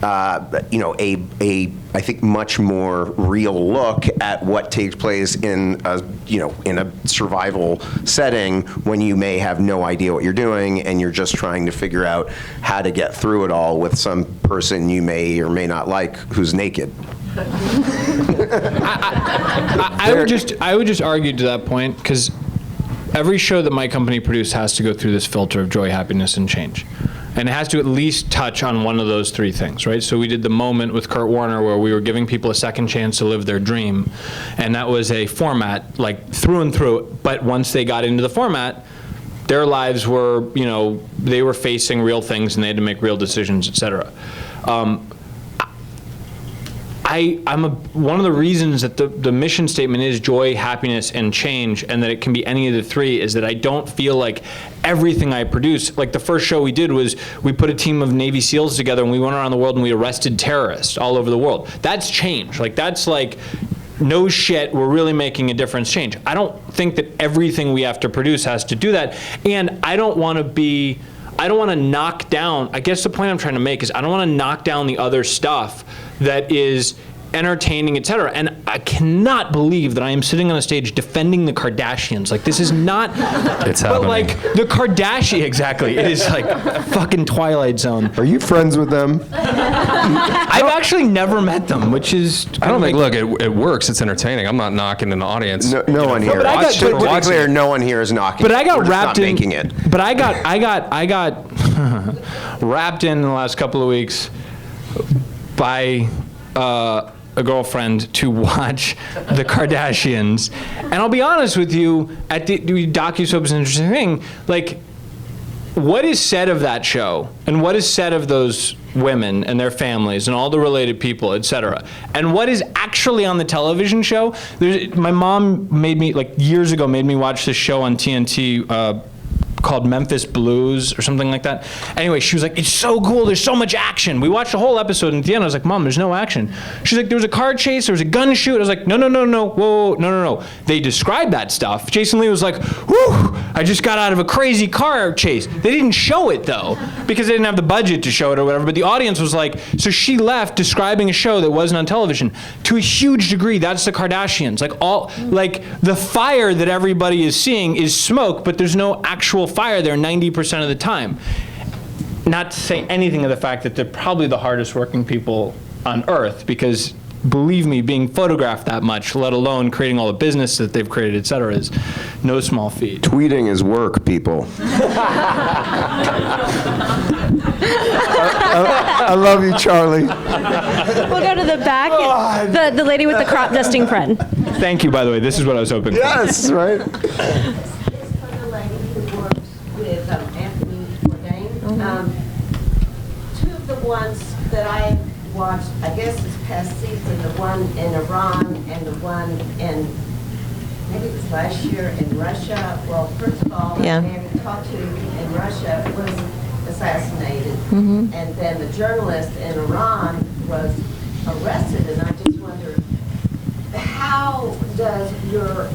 I think, much more real look at what takes place in a survival setting when you may have no idea what you're doing and you're just trying to figure out how to get through it all with some person you may or may not like who's naked. I would just argue to that point, because every show that my company produced has to go through this filter of joy, happiness, and change. And it has to at least touch on one of those three things, right? So we did The Moment with Kurt Warner where we were giving people a second chance to live their dream. And that was a format, like through and through. But once they got into the format, their lives were, they were facing real things and they had to make real decisions, et cetera. One of the reasons that the mission statement is joy, happiness, and change, and that it can be any of the three, is that I don't feel like everything I produce, like the first show we did was we put a team of Navy SEALs together and we went around the world and we arrested terrorists all over the world. That's change. Like that's like, no shit, we're really making a difference change. I don't think that everything we have to produce has to do that. And I don't want to knock down, I guess the point I'm trying to make is I don't want to knock down the other stuff that is entertaining, et cetera. And I cannot believe that I am sitting on a stage defending the Kardashians. Like, this is not, It's but happening. like the Kardashian, exactly. It is like fucking Twilight Zone. Are you friends with them? I've actually never met them, which is, I don't think, look, it works. It's entertaining. I'm not knocking an audience. No one here. but I got- To be but- clear, no one here is knocking. But I got We're just wrapped not in, making it. But I got wrapped in the last couple of weeks by a girlfriend to watch the Kardashians. And I'll be honest with you, at the docusoap is an interesting thing. Like, what is said of that show and what is said of those women and their families and all the related people, et cetera, and what is actually on the television show? My mom made me, like years ago, made me watch this show on TNT called Memphis Blues or something like that. Anyway, she was like, it's so cool, there's so much action. We watched the whole episode, and at the end I was like, Mom, there's no action. She's like, there was a car chase, there was a gun shoot. I was like, no, whoa, no. They described that stuff. Jason Lee was like, whew, I just got out of a crazy car chase. They didn't show it though, because they didn't have the budget to show it or whatever, but the audience was like, so she left describing a show that wasn't on television. To a huge degree, that's the Kardashians. Like the fire that everybody is seeing is smoke, but there's no actual fire there 90% of the time. Not to say anything of the fact that they're probably the hardest working people on earth, because believe me, being photographed that much, let alone creating all the business that they've created, et cetera, is no small feat. Tweeting is work, people. I love you, Charlie. we'll go to the back. The lady with the crop dusting friend. Thank you, by the way. This is what I was hoping for. Yes, right. This from the lady who works with Anthony Bourdain. Two of the ones that I watched, I guess this past season, the one in Iran and the one in, maybe it was last year in Russia. Well, first of all, Yeah. the man who talked to in Russia was assassinated. And then the journalist in Iran was arrested. And I just wonder, how does your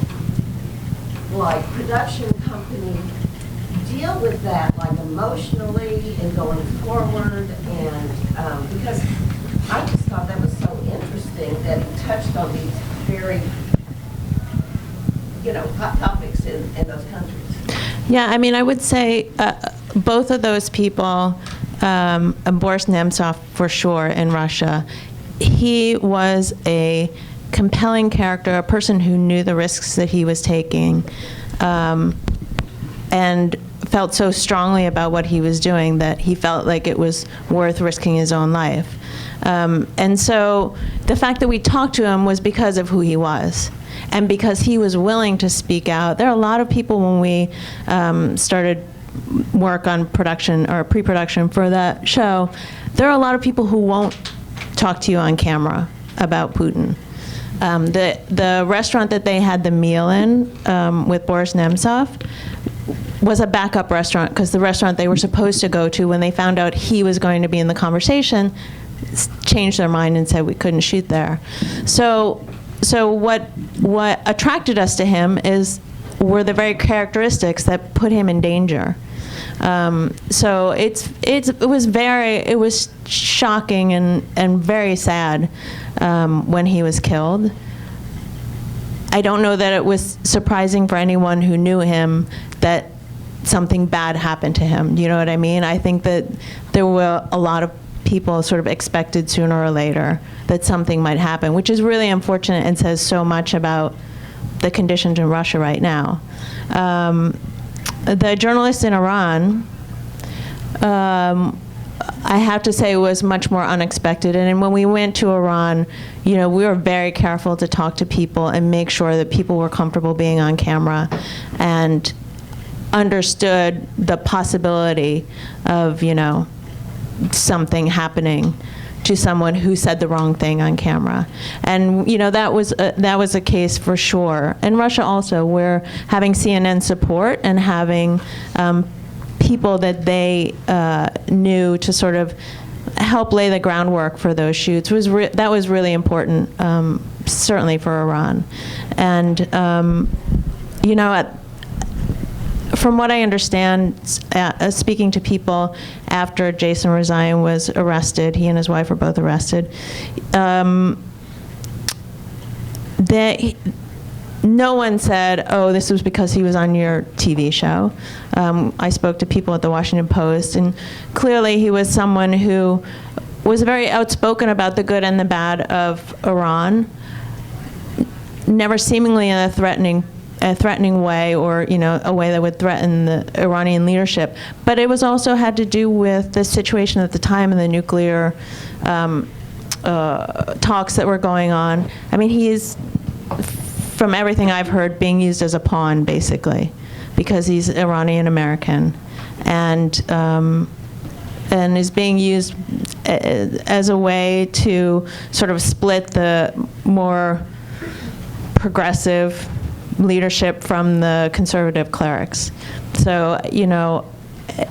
production company deal with that, like emotionally and going forward? And because I just thought that was so interesting that he touched on these very, hot topics in those countries. Yeah, I mean, I would say both of those people, Boris Nemtsov for sure in Russia, he was a compelling character, a person who knew the risks that he was taking, and felt so strongly about what he was doing that he felt like it was worth risking his own life. And so the fact that we talked to him was because of who he was. And because he was willing to speak out. There are a lot of people when we started work on production or pre-production for that show, there are a lot of people who won't talk to you on camera about Putin. The restaurant that they had the meal in with Boris Nemtsov was a backup restaurant because the restaurant they were supposed to go to when they found out he was going to be in the conversation changed their mind and said we couldn't shoot there. So what attracted us to him were the very characteristics that put him in danger. So it was shocking and very sad when he was killed. I don't know that it was surprising for anyone who knew him that something bad happened to him. You know what I mean? I think that there were a lot of people sort of expected sooner or later that something might happen, which is really unfortunate and says so much about the conditions in Russia right now. The journalist in Iran, I have to say, was much more unexpected. And when we went to Iran, we were very careful to talk to people and make sure that people were comfortable being on camera and understood the possibility of, something happening to someone who said the wrong thing on camera. And that was a case for sure. And Russia also, where having CNN support and having people that they knew to sort of help lay the groundwork for those shoots was really important, certainly for Iran. And from what I understand, speaking to people after Jason Rezaian was arrested, he and his wife were both arrested, no one said, oh, this was because he was on your TV show. I spoke to people at the Washington Post, and clearly he was someone who was very outspoken about the good and the bad of Iran, never seemingly in a threatening way or a way that would threaten the Iranian leadership. But it was also had to do with the situation at the time and the nuclear talks that were going on. I mean, he is, from everything I've heard, being used as a pawn, basically, because he's Iranian American, and is being used as a way to sort of split the more progressive leadership from the conservative clerics. So,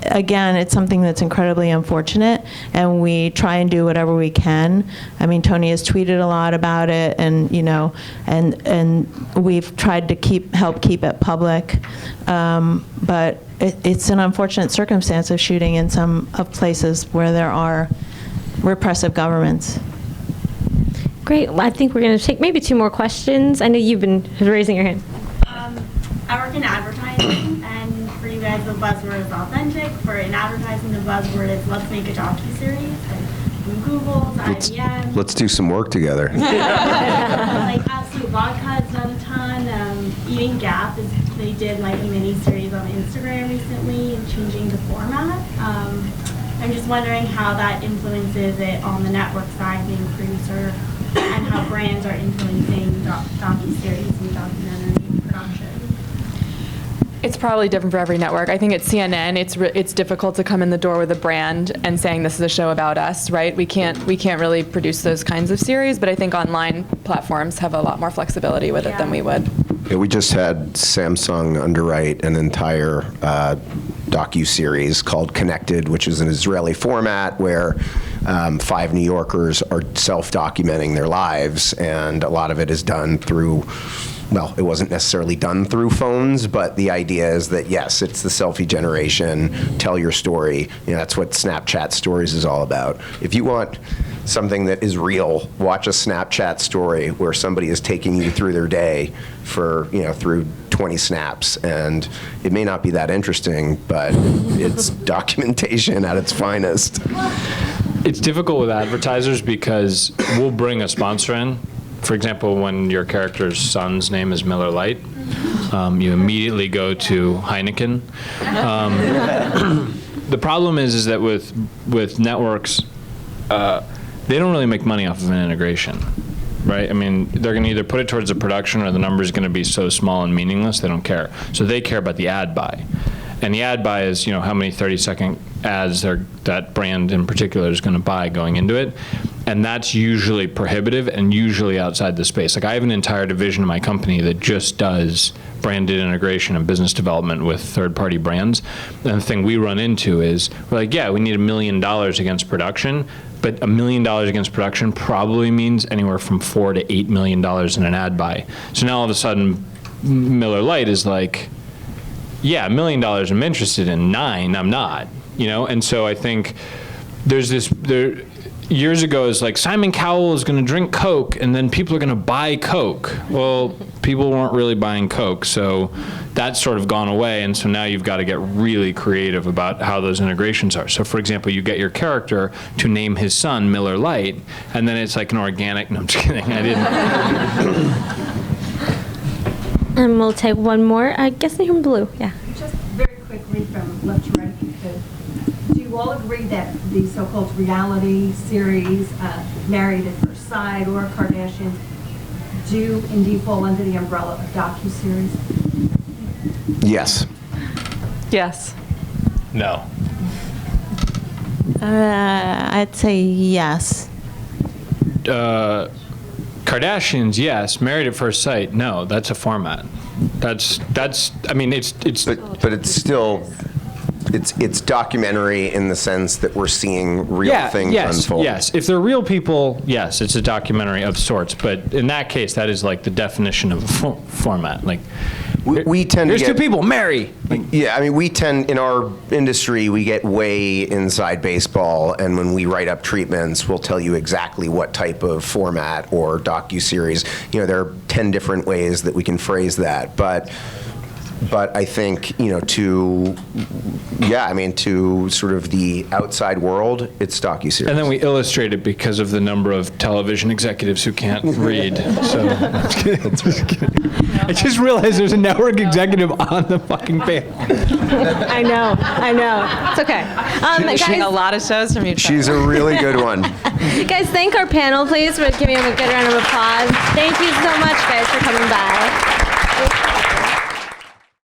again, it's something that's incredibly unfortunate, and we try and do whatever we can. I mean, Tony has tweeted a lot about it, and and we've tried to help keep it public. But it's an unfortunate circumstance of shooting in some of places where there are repressive governments. Great. Well, I think we're going to take maybe 2 more questions. I know you've been raising your hand. I work in advertising, and for you guys, the buzzword is authentic. For in advertising, the buzzword is let's make a docuseries. From Google to IBM. Let's do some work together. Like Absolute Vodka has done a ton. Eating Gap they did like a mini series on Instagram recently and changing the format. I'm just wondering how that influences it on the network side, being a producer, and how brands are influencing docuseries and documentary production. It's probably different for every network. I think at CNN, it's difficult to come in the door with a brand and saying this is a show about us, right? We can't really produce those kinds of series, but I think online platforms have a lot more flexibility with it than we would. Yeah, we just had Samsung underwrite an entire docuseries called Connected, which is an Israeli format where 5 New Yorkers are self-documenting their lives, and a lot of it is done through well, it wasn't necessarily done through phones, but the idea is that, yes, it's the selfie generation, tell your story. That's what Snapchat stories is all about. If you want something that is real, watch a Snapchat story where somebody is taking you through their day for, through 20 snaps. And it may not be that interesting, but it's documentation at its finest. It's difficult with advertisers because we'll bring a sponsor in. For example, when your character's son's name is Miller Lite, you immediately go to Heineken. The problem is that with networks, they don't really make money off of an integration, right? I mean, they're going to either put it towards the production or the number is going to be so small and meaningless, they don't care. So they care about the ad buy. And the ad buy is, how many 30-second ads that brand in particular is going to buy going into it. And that's usually prohibitive and usually outside the space. Like, I have an entire division of my company that just does branded integration and business development with third-party brands. And the thing we run into is, we're like, yeah, we need $1 million against production, but $1 million against production probably means anywhere from $4 to $8 million in an ad buy. So now all of a sudden, Miller Lite is like, yeah, $1 million I'm interested in, 9 I'm not, And so I think there's years ago it's like Simon Cowell is going to drink Coke and then people are going to buy Coke. Well, people weren't really buying Coke, so that's sort of gone away, and so now you've got to get really creative about how those integrations are. So for example, you get your character to name his son Miller Lite, and then it's like an organic, no, I'm just kidding, I didn't. And we'll take one more. I guess from blue, yeah. Just very quickly from left to right, if you could. Do you all agree that the so-called reality series, Married at First Sight or Kardashians, do indeed fall under the umbrella of docuseries? Yes. Yes. No. I'd say yes. Kardashians, yes. Married at First Sight, no. That's a format. That's. I mean, it's. But it's still. It's documentary in the sense that we're seeing real things unfold. Yes, if they're real people, yes, it's a documentary of sorts. But in that case, that is like the definition of a format. Like, we tend there's to get, two people, marry. Yeah, I mean, we tend, in our industry, we get way inside baseball, and when we write up treatments, we'll tell you exactly what type of format or docuseries. There are 10 different ways that we can phrase that, but I think, to sort of the outside world, it's docuseries. And then we illustrate it because of the number of television executives who can't read. So I just realized there's a network executive on the fucking panel. I know. It's okay. Guys, Guys, a lot of shows from you. She's a really good one. guys, thank our panel, please, for giving them a good round of applause. Thank you so much, guys, for coming by.